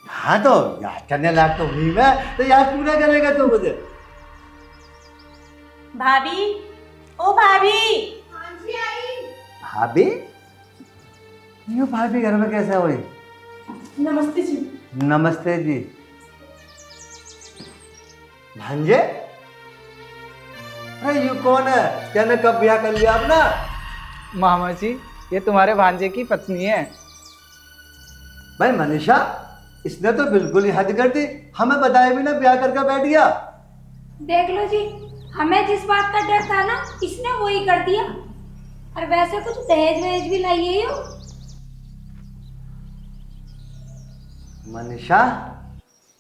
हाँ तो याद करने लायक तो हुई मैं, तो याद पूरा करेगा तो मुझे। भाभी, ओ भाभी। भाभी? यूँ भाभी घर में कैसे हुई? नमस्ते जी। नमस्ते जी। भांजे? अरे यू कौन है? क्या मैं कब ब्याह कर लिया अपना? मामा जी ये तुम्हारे भांजे की पत्नी है। भाई मनीषा, इसने तो बिल्कुल ही हद कर दी, हमें बताए भी ना ब्याह करके बैठ गया। देख लो जी, हमें जिस बात का डर था ना, इसने वो ही कर दिया। और वैसे कुछ दहेज वहेज भी लाइए हो। मनीषा,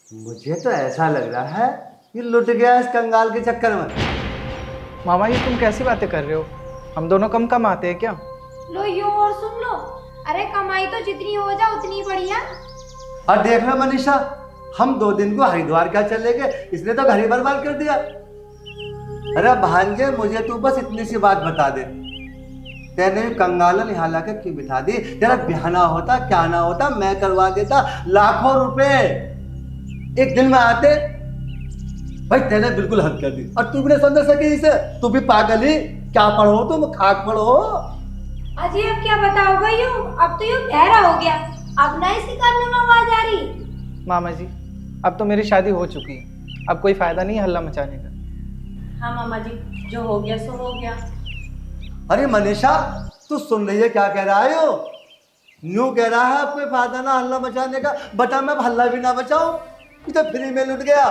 मुझे तो ऐसा लग रहा है कि लुट गया इस कंगाल के चक्कर में। मामा ये तुम कैसी बातें कर रहे हो? हम दोनों कम कमाते हैं क्या? लो यूं और सुन लो। अरे कमाई तो जितनी हो जाए उतनी बढ़िया। और देख लो मनीषा, हम 2 दिन को हरिद्वार क्या चले गए, इसने तो घर ही बर्बाद कर दिया। अरे भांजे, मुझे तू बस इतनी सी बात बता दे, तेने कंगालन यहाँ लाके क्यों बिठा दी? तेरा ब्याहना होता, क्या ना होता, मैं करवा देता। लाखों रुपए एक दिन में आते। भाई तेने बिल्कुल हद कर दी। और तू भी नहीं समझ सकी इसे? तू भी पागल ही। क्या पढ़ो तुम? खाक पढ़ो। अजी अब क्या बताओगे यूं? अब तो यूं गहरा हो गया, अब ना इसके कान में आवाज आ रही। मामा जी अब तो मेरी शादी हो चुकी है, अब कोई फायदा नहीं है हल्ला मचाने का। हाँ मामा जी, जो हो गया सो हो गया। अरे मनीषा, तू सुन रही है क्या कह रहा है? यो न्यू कह रहा है कोई फायदा ना हल्ला मचाने का। बता मैं हल्ला भी ना बचाऊं, तो फ्री में लुट गया।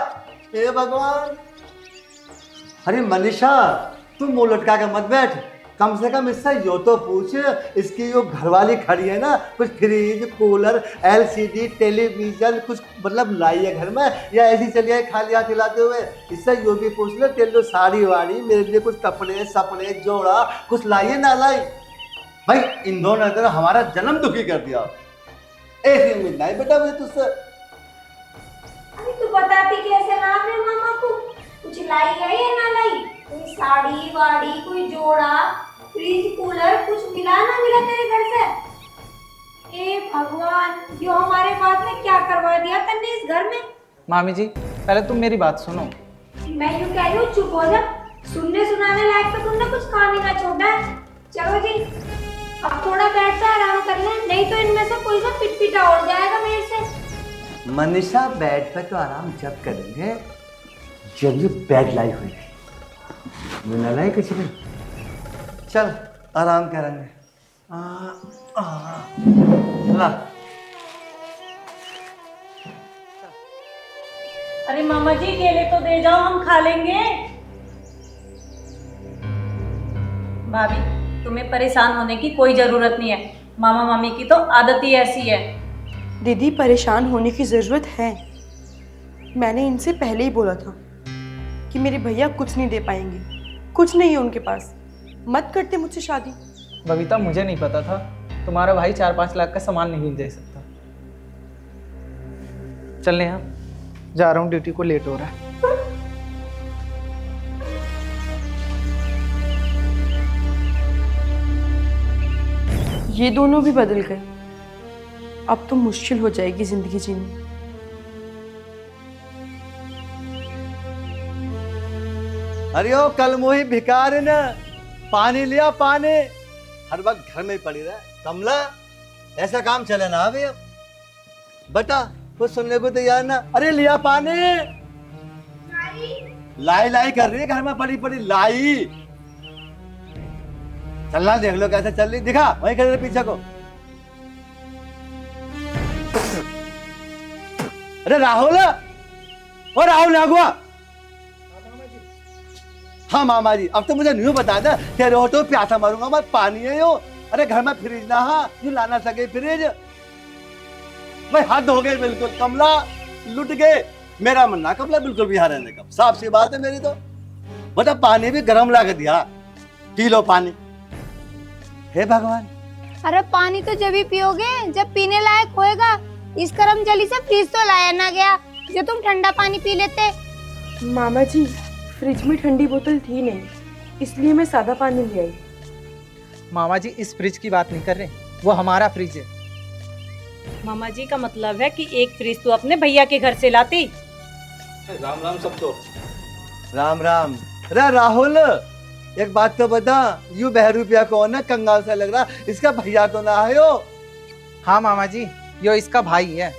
हे भगवान। अरे मनीषा, तू मुंह लटका के मत बैठ, कम से कम इससे यो तो पूछ, इसकी जो घरवाली खड़ी है ना, कुछ फ्रिज, कूलर, एलसीडी, टेलीविजन कुछ मतलब लाई है घर में, या ऐसी चली है खाली हाथ खिलाते हुए? इससे यो भी पूछ ले, तेरे लिए साड़ी वाड़ी, मेरे लिए कुछ कपड़े सपड़े जोड़ा कुछ लाई है ना लाई? भाई इन दोनों ने हमारा जन्म दुखी कर दिया। ऐसी उम्मीद नहीं बेटा मुझे तुझसे। अरे तू बताती कैसे ना अपने मामा को? कुछ लाई है या ना लाई? कोई साड़ी वाड़ी, कोई जोड़ा, फ्रिज, कूलर कुछ मिला ना मिला तेरे घर से? ए भगवान, जो हमारे बाद में क्या करवा दिया तन्ने इस घर में। मामी जी पहले तुम मेरी बात सुनो। मैं यूं कह रही हूँ चुप हो जा। सुनने सुनाने लायक तो तुमने कुछ काम ही ना छोड़ा है। चलो जी, अब थोड़ा बैठ कर आराम कर ले, नहीं तो इनमें से कोई सा पिटपिटा उड़ जाएगा मेरे से। मनीषा, बेड पे तो आराम जब करेंगे जब ये बेड लाई हुई थी। न लाई कुछ नहीं। चल आराम करेंगे। ला। अरे मामा जी केले तो दे जाओ, हम खा लेंगे। भाभी तुम्हें परेशान होने की कोई ज़रूरत नहीं है, मामा मामी की तो आदत ही ऐसी है। दीदी परेशान होने की ज़रूरत है। मैंने इनसे पहले ही बोला था कि मेरे भैया कुछ नहीं दे पाएंगे, कुछ नहीं है उनके पास, मत करते मुझसे शादी। बबीता मुझे नहीं पता था तुम्हारा भाई 4-5 लाख का सामान नहीं दे सकता। चल नेहा, जा रहा हूँ, ड्यूटी को लेट हो रहा है। ये दोनों भी बदल गए, अब तो मुश्किल हो जाएगी जिंदगी जीनी। अरे ओ कल मोही भिकार है ना, पानी लिया पानी, हर वक्त घर में ही पड़ी रहा। कमला ऐसा काम चले ना अभी, अब बता कुछ सुनने को तैयार ना। अरे लिया पानी, लाई लाई कर रही है घर में पड़ी पड़ी लाई। चलना देख लो कैसे चल रही, दिखा वहीं खड़े पीछे को। अरे राहुल, ओ राहुल नागुआ। हाँ मामा जी, अब तो मुझे नहीं बता दे, तेरे ऑटो प्यासा मारूंगा मैं, पानी है यो। अरे घर में फ्रिज ना, हाँ यू लाना सके फ्रिज भाई, हद हो गई बिल्कुल। कमला लुट गए, मेरा मन ना कमला बिल्कुल भी यहाँ रहने का, साफ सी बात है मेरी तो। बता पानी भी गर्म ला के दिया, पी लो पानी। हे भगवान, अरे पानी तो जब ही पियोगे जब पीने लायक होएगा। इस करमजली से फ्रिज तो लाया ना गया जो तुम ठंडा पानी पी लेते। मामा जी फ्रिज में ठंडी बोतल थी नहीं, इसलिए मैं सादा पानी ले आई। मामा जी इस फ्रिज की बात नहीं कर रहे, वो हमारा फ्रिज है। मामा जी का मतलब है कि एक फ्रिज तो अपने भैया के घर से लाती। राम राम सबको। राम राम। अरे राहुल एक बात तो बता, यू बहरूपिया कौन है, कंगाल सा लग रहा, इसका भैया तो ना है यो? हाँ मामा जी, यो इसका भाई है।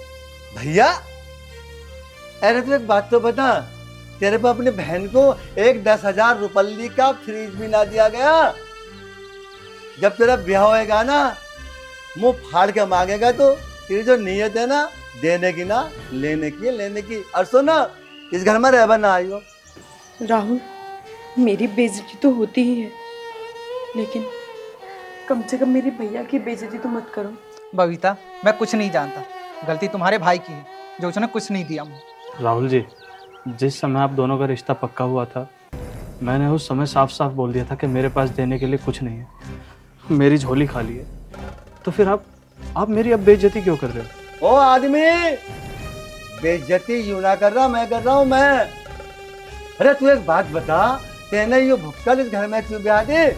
भैया? अरे तो एक बात तो बता, तेरे पे अपनी बहन को एक 10,000 रुपये का फ्रिज भी ना दिया गया? जब तेरा ब्याह होएगा ना, मुंह फाड़ के मांगेगा तो तेरी जो नीयत है ना, देने की ना लेने की, लेने की। और सुना, इस घर में रहना ना आइयो। राहुल मेरी बेइज्जती तो होती ही है, लेकिन कम से कम मेरे भैया की बेइज्जती तो मत करो। बबीता मैं कुछ नहीं जानता, गलती तुम्हारे भाई की है जो उसने कुछ नहीं दिया मुझे। राहुल जी, जिस समय आप दोनों का रिश्ता पक्का हुआ था, मैंने उस समय साफ साफ बोल दिया था कि मेरे पास देने के लिए कुछ नहीं है, मेरी झोली खाली है। तो फिर आप मेरी अब बेइज्जती क्यों कर रहे हो? ओ आदमी, बेइज्जती यूं ना कर रहा, मैं कर रहा हूँ मैं। अरे तू एक बात बता, तेने ये भुक्कल इस घर में क्यों ब्याह दे?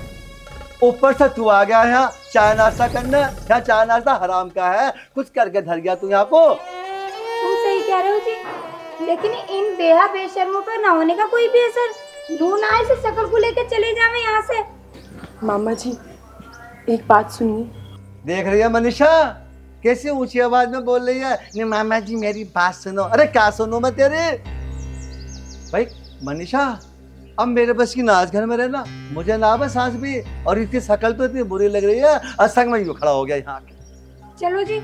ऊपर से तू आ गया यहाँ चाय नाश्ता करने, क्या चाय नाश्ता हराम का है, कुछ करके धर गया तू यहाँ को। तुम सही कह रहे हो जी, लेकिन इन बेहा बेशर्मों पर ना होने का कोई भी असर। नून आए से शकल को लेकर चले जावे यहाँ से। मामा जी एक बात सुनिए। देख रही है मनीषा कैसी ऊंची आवाज में बोल रही है, नहीं मामा जी मेरी बात सुनो। अरे क्या सुनो मैं तेरे? भाई मनीषा, अब मेरे बस की नाच घर में रहना, मुझे ना बस सांस भी, और इसकी शक्ल तो इतनी बुरी लग रही है, असंग में यूं खड़ा हो गया यहाँ। चलो जी,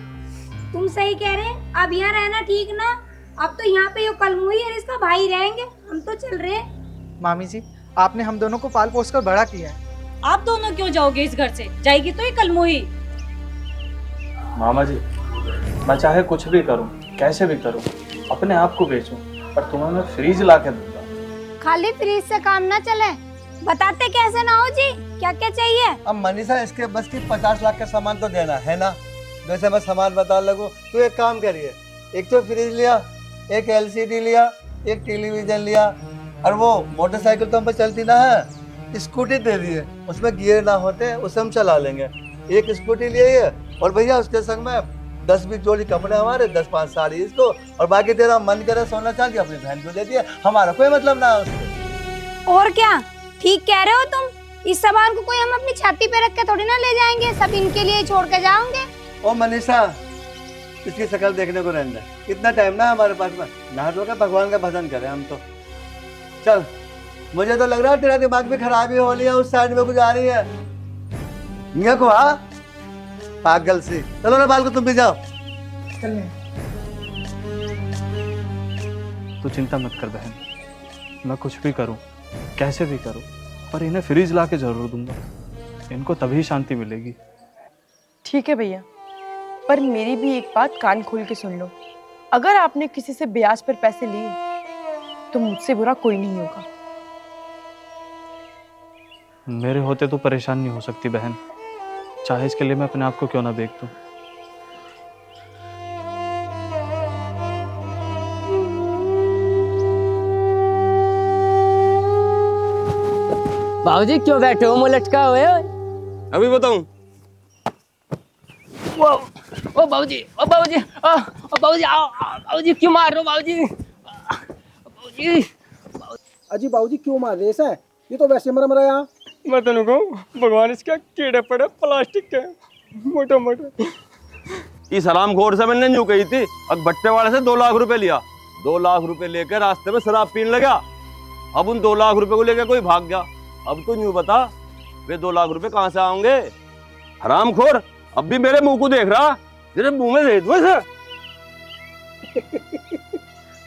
तुम सही कह रहे हैं, अब यहाँ रहना ठीक ना। अब तो यहाँ पे यो कलमुही और इसका भाई रहेंगे, हम तो चल रहे हैं। मामी जी आपने हम दोनों को पाल पोस कर बड़ा किया है। आप दोनों क्यों जाओगे इस घर से? जाएगी तो ये कलमुही। मामा जी, मैं चाहे कुछ भी करूं, कैसे भी करूं, अपने आप को बेचूं, पर तुम्हें मैं फ्रीज ला के दूंगा। खाली फ्रीज से काम ना चले, बताते कैसे ना हो जी, क्या क्या चाहिए? अब मनीषा इसके बस की 50 लाख का सामान तो देना है ना, वैसे मैं सामान बता लगू। तो एक काम करिए, एक तो फ्रिज लिया, एक LCD लिया, एक टेलीविजन लिया, और वो मोटरसाइकिल तो हम पे चलती ना है, स्कूटी दे दी है, उसमें गियर ना होते, उसे हम चला लेंगे। एक स्कूटी लिए है, और भैया उसके संग में 10-20 जोड़ी कपड़े हमारे, 10-5 साड़ी इसको, और बाकी तेरा मन करे सोना चांदी अपनी बहन को दे दिया, हमारा कोई मतलब ना है उससे। और क्या, ठीक कह रहे हो तुम। इस सामान को कोई हम अपनी छाती पे रख के थोड़ी ना ले जाएंगे, सब इनके लिए छोड़ के जाओगे। ओ मनीषा, इसकी शक्ल देखने को रहने दे, इतना टाइम ना हमारे पास में, नहा धो के भगवान का भजन करें हम तो। चल, मुझे तो लग रहा है तेरा दिमाग भी खराबी हो रही है, उस साइड में कुछ आ रही है। यहाँ को आ पागल सी, चलो ना बाल को तुम भी जाओ। तो चिंता मत कर बहन, मैं कुछ भी करूं, कैसे भी करूं, पर इन्हें फ्रीज ला के जरूर दूंगा। इनको तभी शांति मिलेगी। ठीक है भैया, पर मेरी भी एक बात कान खोल के सुन लो। अगर आपने किसी से ब्याज पर पैसे लिए तो मुझसे बुरा कोई नहीं होगा। मेरे होते तो परेशान नहीं हो सकती बहन, चाहे इसके लिए मैं अपने आप को क्यों ना बेच दूं। बाबूजी क्यों बैठे हो मुंह लटका हुए हो? अभी बताऊं। ओ बाबूजी, ओ बाबूजी, ओ बाबूजी, आओ बाबूजी, क्यों मार रहे हो बाबूजी? बाबूजी, अजी बाबूजी क्यों मार रहे हैं? ये तो वैसे मर रहा यहाँ। मैं तो कहूँ भगवान इसका कीड़े पड़े प्लास्टिक के मोटे मोटे। इस हरामखोर से मैंने यूं कही थी, अब भट्टे वाले से 2 लाख रुपए लिया, 2 लाख रुपए लेकर रास्ते में शराब पीने लगा। अब उन 2 लाख रुपए को लेकर कोई भाग गया। अब तो यूं बता, वे 2 लाख रुपए कहाँ से आएंगे? हरामखोर अब भी मेरे मुंह को देख रहा, तेरे मुंह में दे दूं इसे।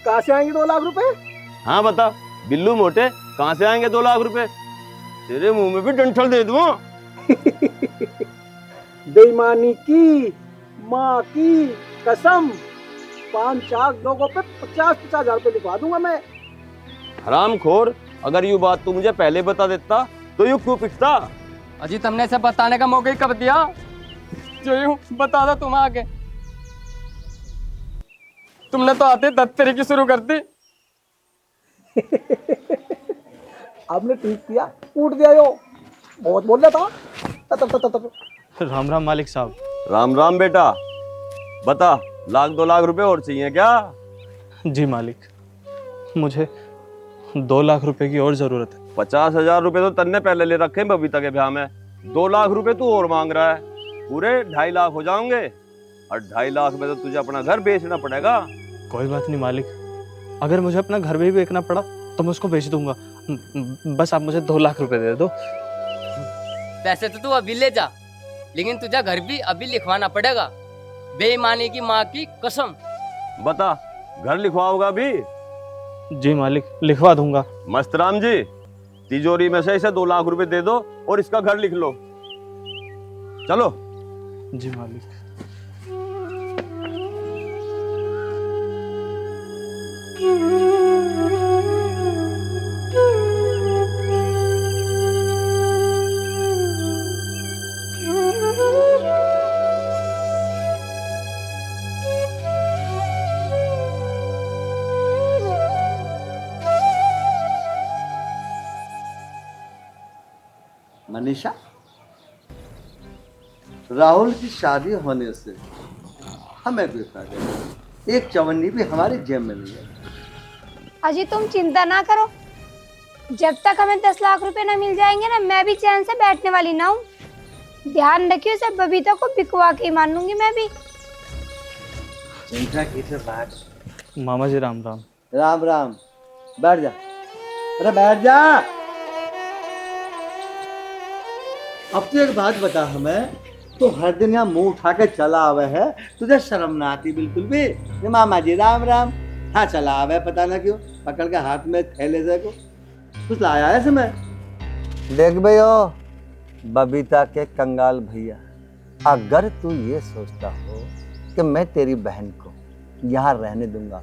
कहाँ से आएंगे 2 लाख रुपए? हाँ बता बिल्लू मोटे, कहाँ से आएंगे 2 लाख रुपए? तेरे मुंह में भी डंठल दे दूं। बेईमानी की माँ की कसम, 5 लोगों पे 50-50 हजार रुपए लिखवा दूंगा मैं। हरामखोर, अगर ये बात तू मुझे पहले बता देता तो यूं क्यों पिटता? अजी तुमने इसे बताने का मौका ही कब दिया? जो यूं बता दो तुम आगे। तुमने तो आते दत्तरी की शुरू कर दी। आपने ठीक किया, कूट दिया यो, बहुत बोल रहा था। राम राम मालिक साहब। राम राम बेटा, बता 1-2 लाख रुपए और चाहिए क्या? जी मालिक, मुझे 2 लाख रुपए की और जरूरत है। 50,000 रुपए तो तन्ने पहले ले रखे हैं बबीता के ब्याह में, 2 लाख रुपए तू और मांग रहा है, पूरे 2.5 लाख हो जाएंगे। और 2.5 लाख में तो तुझे अपना घर बेचना पड़ेगा। कोई बात नहीं मालिक, अगर मुझे अपना घर भी बेचना पड़ा तो मैं उसको बेच दूंगा, बस आप मुझे 2 लाख रुपए दे दो। पैसे तो तू अभी ले जा, लेकिन तुझे घर भी अभी लिखवाना पड़ेगा, बेईमानी की माँ की कसम। बता घर लिखवाओगा भी? जी मालिक, लिखवा दूंगा। मस्तराम जी, तिजोरी में से इसे 2 लाख रुपए दे दो और इसका घर लिख लो। चलो। जी मालिक। मनीषा, राहुल की शादी होने से हमें कोई फायदा नहीं, एक चवन्नी भी हमारी जेब में नहीं है। अजी तुम चिंता ना करो, जब तक हमें 10 लाख रुपए ना मिल जाएंगे ना, मैं भी चैन से बैठने वाली ना हूँ। ध्यान रखियो, सब बबीता को बिकवा के ही मानूंगी मैं भी। चिंता की से बात। मामा जी राम राम। राम राम, बैठ जा। अरे बैठ जा। अब तो एक बात बता हमें, तो हर दिन यहाँ मुंह उठा के चला आवे है, तुझे शर्म ना आती बिल्कुल भी? ये मामा जी राम राम, हाँ चला आवे, पता ना क्यों पकड़ के हाथ में थैले से को कुछ लाया है इसमें। देख भैया, बबीता के कंगाल भैया, अगर तू ये सोचता हो कि मैं तेरी बहन को यहाँ रहने दूंगा,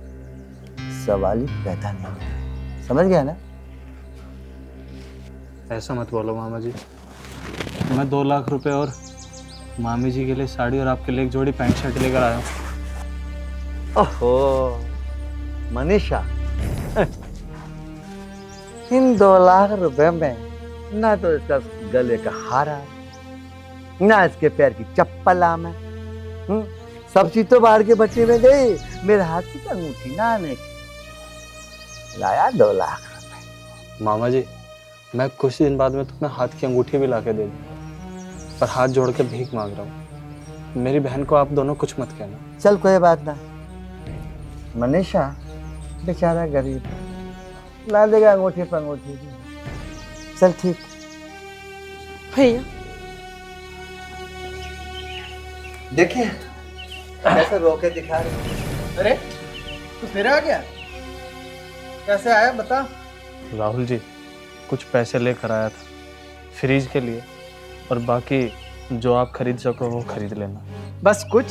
सवाल ही पैदा नहीं होगा, समझ गया ना? ऐसा मत बोलो मामा जी, मैं 2 लाख रुपए और मामी जी के लिए साड़ी और आपके लिए एक जोड़ी पैंट शर्ट लेकर आया हूँ। ओहो मनीषा, इन 2 लाख रुपए में ना तो इसका गले का हार है, ना इसके पैर की चप्पल आम है। सब चीज तो बाहर के बच्चे में गई, मेरे हाथ की अंगूठी ना आने की। लाया 2 लाख रुपए। मामा जी, मैं कुछ दिन बाद में तुम्हें हाथ की अंगूठी भी ला के दे दूँ, पर हाथ जोड़ के भीख मांग रहा हूँ। मेरी बहन को आप दोनों कुछ मत कहना। चल कोई बात ना, मनीषा बेचारा गरीब ला देगा अंगूठी पर अंगूठी। चल ठीक। भैया देखिए कैसे रोके दिखा रहे। अरे तू फिर आ गया? कैसे आया बता। राहुल जी, कुछ पैसे लेकर आया था फ्रीज के लिए, और बाकी जो आप खरीद सको वो खरीद लेना। बस कुछ?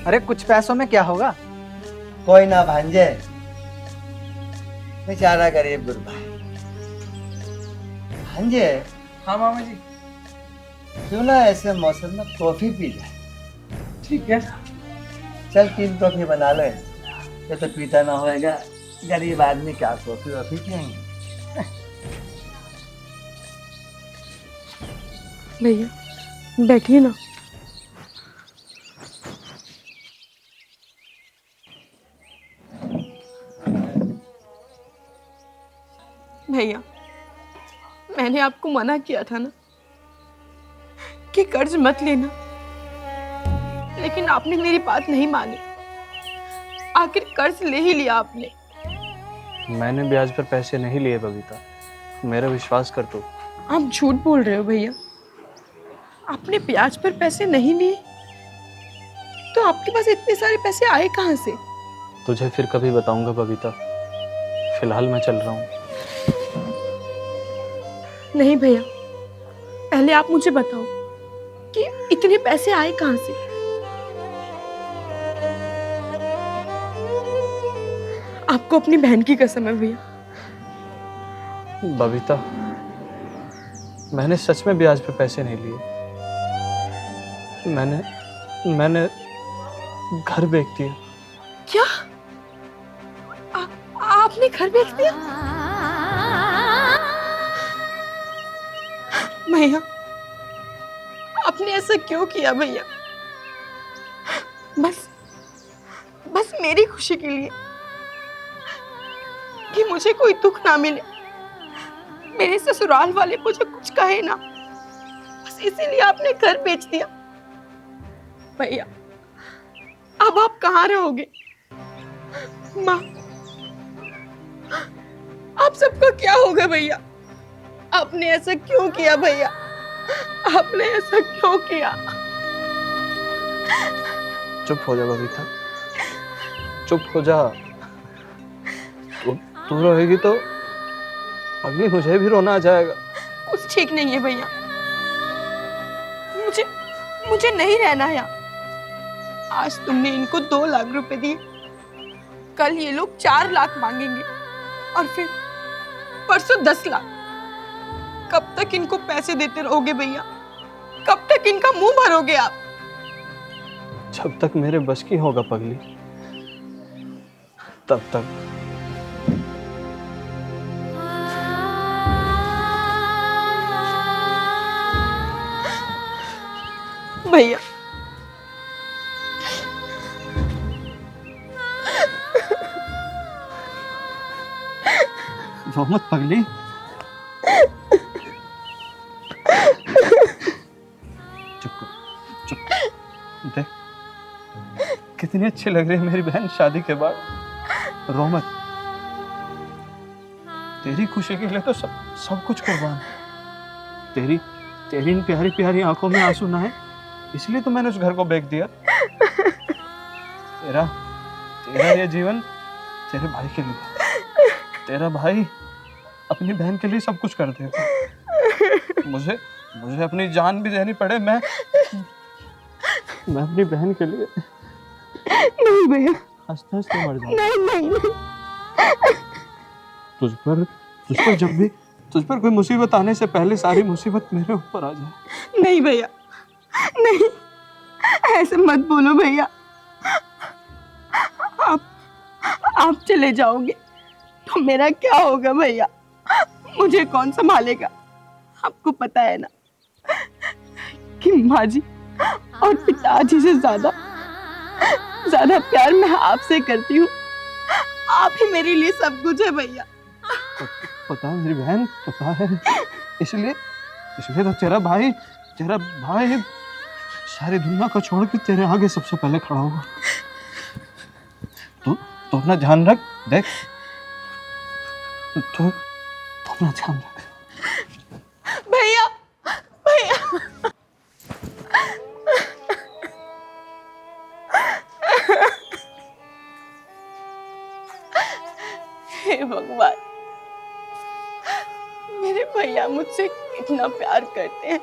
अरे कुछ पैसों में क्या होगा? कोई ना भांजे, बेचारा गरीब गुरबा है। भांजे, हाँ मामा जी। क्यों ना ऐसे मौसम में कॉफी पी जाए? ठीक है। चल 3 कॉफी बना ले, ये तो पीता ना होएगा, गरीब आदमी क्या कॉफी वॉफी पियेंगे। भैया बैठिए ना। भैया मैंने आपको मना किया था ना कि कर्ज मत लेना, लेकिन आपने मेरी बात नहीं मानी। आखिर कर्ज ले ही लिया आपने। मैंने ब्याज पर पैसे नहीं लिए बबीता, मेरा विश्वास कर तू। आप झूठ बोल रहे हो भैया, आपने ब्याज पर पैसे नहीं लिए तो आपके पास इतने सारे पैसे आए कहाँ से? तुझे फिर कभी बताऊंगा बबीता, फिलहाल मैं चल रहा हूँ। नहीं भैया, पहले आप मुझे बताओ कि इतने पैसे आए कहाँ से? आपको अपनी बहन की कसम है भैया। बबीता, मैंने सच में ब्याज पे पैसे नहीं लिए। मैंने घर बेच दिया। क्या? आपने घर बेच दिया? भैया आपने ऐसा क्यों किया भैया? बस मेरी खुशी के लिए, कि मुझे कोई दुख ना मिले, मेरे ससुराल वाले मुझे कुछ कहे ना, बस इसीलिए आपने घर बेच दिया। भैया अब आप कहाँ रहोगे? माँ, आप सबका क्या होगा भैया? आपने ऐसा क्यों किया भैया? आपने ऐसा क्यों किया? चुप हो जा बबीता, चुप हो जा। तू रोएगी तो अगली मुझे भी रोना आ जाएगा। कुछ ठीक नहीं है भैया, मुझे नहीं रहना है यहाँ। आज तुमने इनको 2 लाख रुपए दिए, कल ये लोग 4 लाख मांगेंगे और फिर परसों 10 लाख। कब तक इनको पैसे देते रहोगे भैया? कब तक इनका मुंह भरोगे आप? जब तक मेरे बस की होगा पगली, तब तक। भैया रो मत पगली। चुप देख, कितनी अच्छी लग रही है मेरी बहन शादी के बाद। रो मत, तेरी खुशी के लिए तो सब कुछ कुर्बान। तेरी इन प्यारी प्यारी आंखों में आंसू ना है, इसलिए तो मैंने उस घर को बेच दिया। तेरा ये जीवन तेरे भाई के लिए, तेरा भाई अपनी बहन के लिए सब कुछ कर देगा। मुझे अपनी जान भी देनी पड़े, मैं अपनी बहन के लिए नहीं भैया, हंसते हंसते मर जाऊं। नहीं। तुझ पर कोई मुसीबत आने से पहले सारी मुसीबत मेरे ऊपर आ जाए। नहीं भैया, नहीं, ऐसे मत बोलो भैया। आप चले जाओगे तो मेरा क्या होगा भैया? मुझे कौन संभालेगा? आपको पता है ना कि माँ जी और पिताजी से ज्यादा प्यार मैं आपसे करती हूँ। आप ही मेरे लिए सब कुछ है भैया। पता है मेरी बहन, पता है। इसलिए तो तेरा भाई सारी दुनिया को छोड़ के तेरे आगे सबसे पहले खड़ा होगा। तू अपना ध्यान रख। देख, तू अपना ध्यान रख। भैया हे भगवान, मेरे भैया मुझसे कितना प्यार करते हैं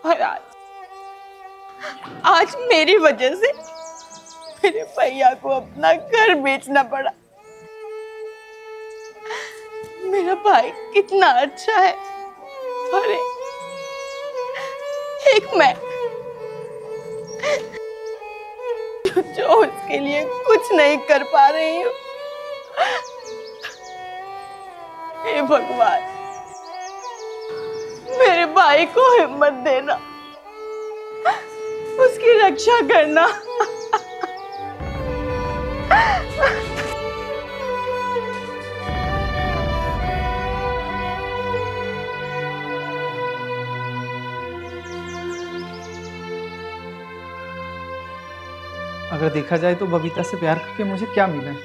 और आज मेरी वजह से मेरे भैया को अपना घर बेचना पड़ा। मेरा भाई कितना अच्छा है और एक मैं जो उसके लिए कुछ नहीं कर पा रही हूँ। हे भगवान, मेरे भाई को हिम्मत देना, उसकी रक्षा करना। अगर देखा जाए तो बबीता से प्यार करके मुझे क्या मिला है?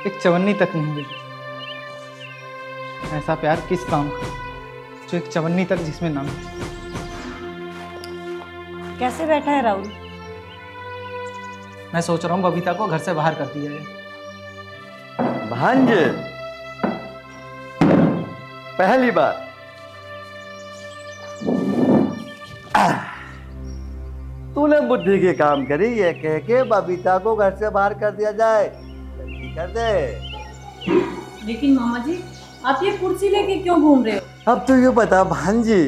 एक चवन्नी तक नहीं मिली। ऐसा प्यार किस काम का जो एक चवन्नी तक जिसमें ना मिले। कैसे बैठा है राहुल? मैं सोच रहा हूँ बबीता को घर से बाहर कर दिया जाए। भांज, पहली बार तूने बुद्धि के काम करी, ये कह के बबीता को घर से बाहर कर दिया जाए। जल्दी कर दे। लेकिन मामा जी, आप ये कुर्सी लेके क्यों घूम रहे हो? अब तो ये बता भांजी,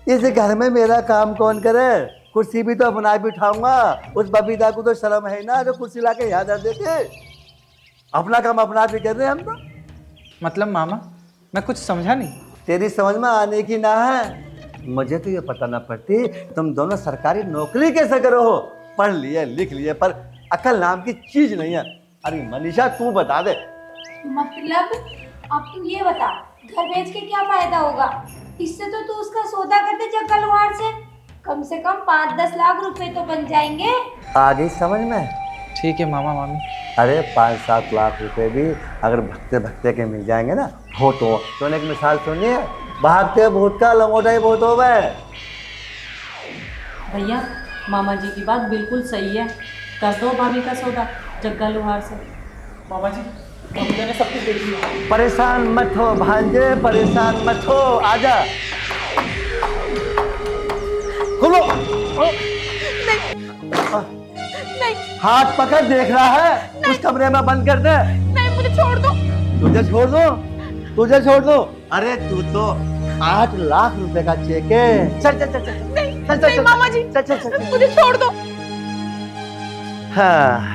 इस घर में मेरा काम कौन करे? कुर्सी भी तो अपना भी उठाऊंगा। उस बबीता को तो शर्म है ना जो कुर्सी लाके यहाँ धर देते। अपना काम अपना भी कर रहे हम तो। मतलब मामा, मैं कुछ समझा नहीं। तेरी समझ में आने की ना है। मुझे तो ये पता ना पड़ती तुम दोनों सरकारी नौकरी कैसे करो हो। पढ़ लिए लिख लिए पर अकल नाम की चीज नहीं है। अरे मनीषा तू बता दे। मतलब अब तू ये बता, घर बेच के क्या फायदा होगा? इससे तो तू उसका सौदा कर दे जग्गा लोहार से, कम 5-10 लाख रुपए तो बन जाएंगे। आ गई समझ में? ठीक है मामा मामी। अरे 5-7 लाख रुपए भी अगर भगते भगते के मिल जाएंगे ना हो तो एक मिसाल सुनिए, भागते भूत का लंगोटा ही बहुत हो गए। भैया, मामा जी की बात बिल्कुल सही है। कर दो भाभी का सौदा जग्गा लोहार से। मामा जी, बबीता ने सब कुछ देख लिया। परेशान मत हो भांजे, परेशान मत हो। आजा खोलो। नहीं, हाथ पकड़, देख रहा है उस कमरे में बंद कर दे। नहीं, मुझे छोड़ दो। तुझे छोड़ दो, तुझे छोड़ दो। अरे तू तो 8 लाख रुपए का चेक है। चल चल चल चल। नहीं, चल चल नहीं चल मामा जी, चल चल चल। मुझे छोड़ दो। हाँ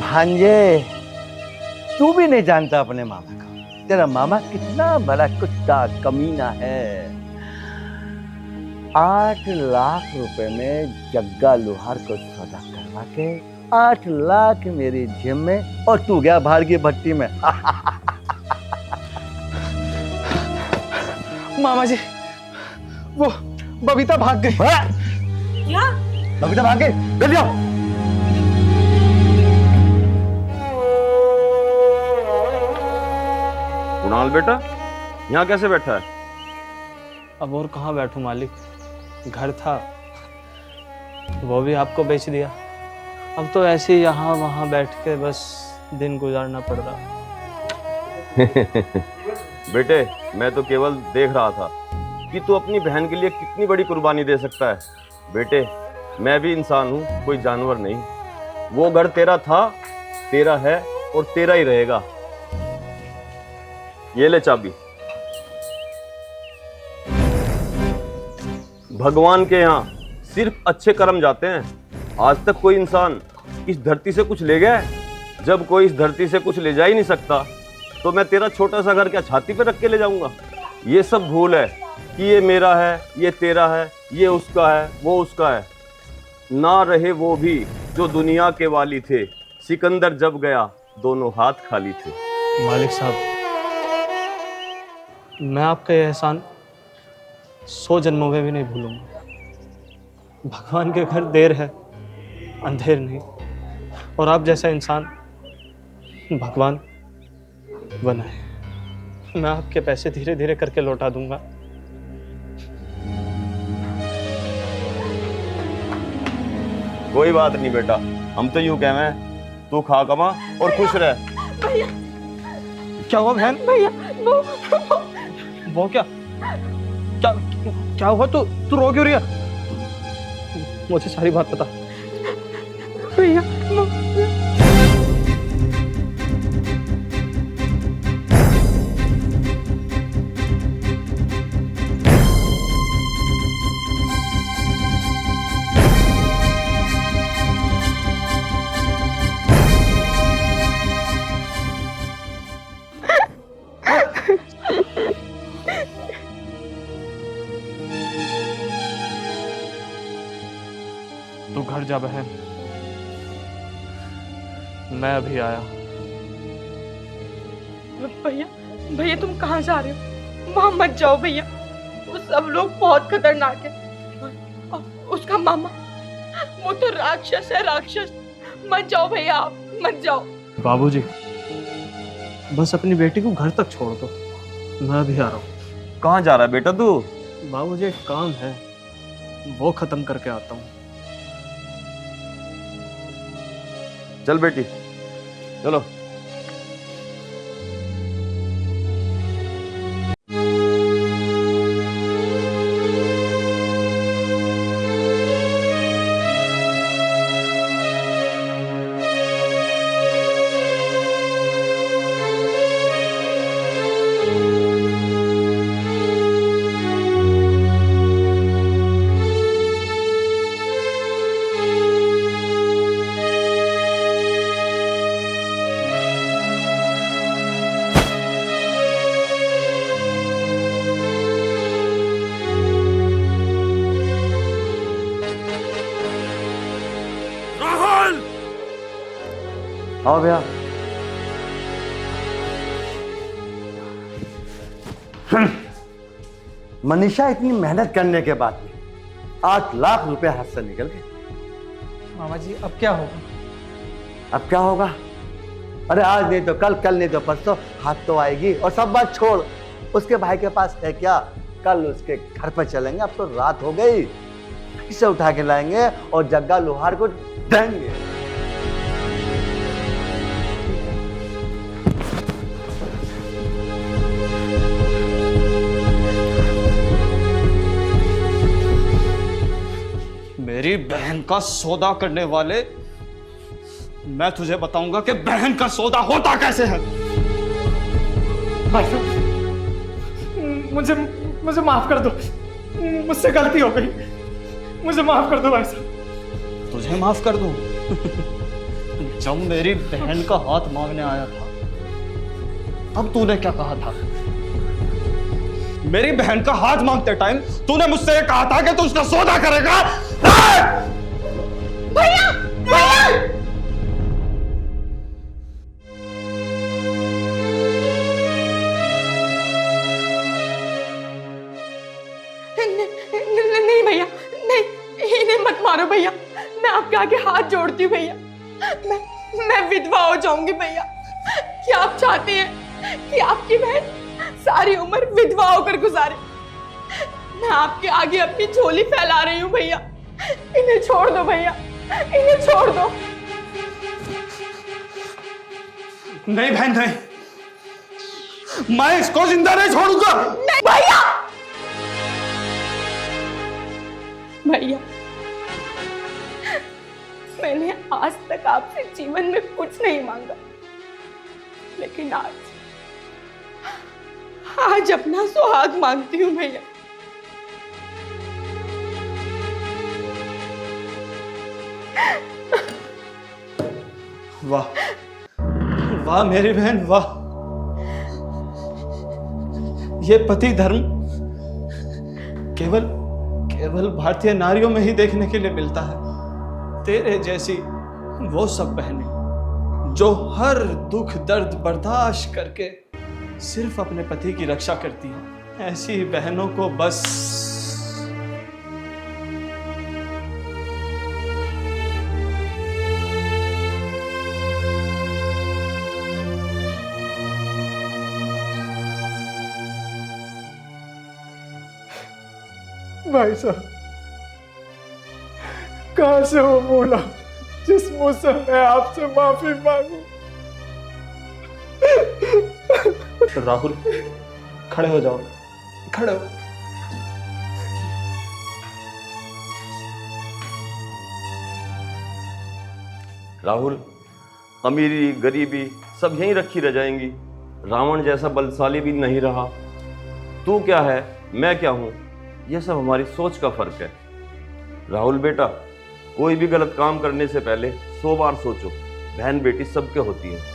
भांजे, तू भी नहीं जानता अपने मामा को। तेरा मामा कितना बड़ा कुत्ता कमीना है। 8 लाख रुपए में जग्गा लोहार को सौदा करवा के 8 लाख मेरी जेब में और तू गया बाहर की भट्टी में। मामा जी, वो बबीता भाग गई। क्या? बबीता भाग गई? जल्दी आओ। कुणाल बेटा, यहाँ कैसे बैठा है? अब और कहाँ बैठूं मालिक, घर था वो भी आपको बेच दिया। अब तो ऐसे ही यहाँ वहाँ बैठ के बस दिन गुजारना पड़ रहा है। बेटे, मैं तो केवल देख रहा था कि तू अपनी बहन के लिए कितनी बड़ी कुर्बानी दे सकता है। बेटे, मैं भी इंसान हूँ, कोई जानवर नहीं। वो घर तेरा था, तेरा है और तेरा ही रहेगा। ये ले चाबी। भगवान के यहाँ सिर्फ अच्छे कर्म जाते हैं। आज तक कोई इंसान इस धरती से कुछ ले गया है? जब कोई इस धरती से कुछ ले जा ही नहीं सकता तो मैं तेरा छोटा सा घर क्या छाती पे रख के ले जाऊंगा? ये सब भूल है कि ये मेरा है, ये तेरा है, ये उसका है, वो उसका है। ना रहे वो भी जो दुनिया के वाली थे। सिकंदर जब गया दोनों हाथ खाली थे। मालिक साहब, मैं आपका ये एहसान 100 जन्मों में भी नहीं भूलूंगा। भगवान के घर देर है, अंधेर नहीं। और आप जैसा इंसान भगवान बनाए। मैं आपके पैसे धीरे धीरे करके लौटा दूंगा। कोई बात नहीं बेटा, हम तो यूं कहें, तू खा कमा और खुश रह। भैया क्या हुआ बहन? भैया वो क्या क्या क्या हुआ? तू रो क्यों रही है? मुझे सारी बात बता। भैया तू घर जा बहन, मैं अभी आया। भैया भैया तुम कहाँ जा रहे हो? वहां मत जाओ भैया, वो सब लोग बहुत खतरनाक है। और उसका मामा वो तो राक्षस है, राक्षस। मत जाओ भैया, आप मत जाओ। बाबूजी, बस अपनी बेटी को घर तक छोड़ दो, मैं अभी आ रहा हूँ। कहाँ जा रहा है बेटा तू? बाबूजी एक काम है, वो खत्म करके आता हूँ। चल बेटी चलो। आओ भैया। मनीषा इतनी मेहनत करने के बाद में 8 लाख रुपए हाथ से निकल गए। मामा जी अब क्या होगा? अब क्या होगा? अरे आज नहीं तो कल, कल नहीं तो परसों हाथ तो आएगी। और सब बात छोड़, उसके भाई के पास है क्या? कल उसके घर पर चलेंगे, अब तो रात हो गई, इसे उठा के लाएंगे और जग्गा लोहार को देंगे। मेरी बहन का सौदा करने वाले, मैं तुझे बताऊंगा कि बहन का सौदा होता कैसे है। भाई साहब, मुझे मुझे माफ कर दो, मुझसे गलती हो गई, मुझे माफ कर दो भाई साहब। तुझे माफ कर दूं? जब मेरी बहन का हाथ मांगने आया था, अब तूने क्या कहा था? मेरी बहन का हाथ मांगते टाइम तूने मुझसे ये कहा था कि तू उसका सौदा करेगा। भैया भैया नहीं भैया, नहीं, इन्हें मत मारो भैया, मैं आपके आगे हाथ जोड़ती हूँ भैया। मैं विधवा हो जाऊंगी भैया। क्या आप चाहते हैं कि आपकी बहन सारी उम्र विधवा होकर गुजारे? मैं आपके आगे अपनी झोली फैला रही हूँ भैया, इन्हें छोड़ दो भैया, इन्हें छोड़ दो। नहीं बहन नहीं, मैं इसको जिंदा नहीं छोड़ूंगा। नहीं भैया, भैया मैंने आज तक आपसे जीवन में कुछ नहीं मांगा, लेकिन आज अपना सुहाग मांगती हूँ भैया। वाह वाह मेरी बहन वाह, ये पति धर्म केवल केवल भारतीय नारियों में ही देखने के लिए मिलता है। तेरे जैसी वो सब बहनें जो हर दुख दर्द बर्दाश्त करके सिर्फ अपने पति की रक्षा करती हैं, ऐसी बहनों को बस भाई साहब, कहां से वो बोला जिस मुंह से मैं आपसे माफी मांगू? राहुल, खड़े हो जाओ, खड़े हो। राहुल, अमीरी गरीबी सब यहीं रखी रह जाएंगी। रावण जैसा बलशाली भी नहीं रहा। तू क्या है, मैं क्या हूं, यह सब हमारी सोच का फर्क है। राहुल बेटा, कोई भी गलत काम करने से पहले 100 बार सोचो। बहन बेटी सबके होती है।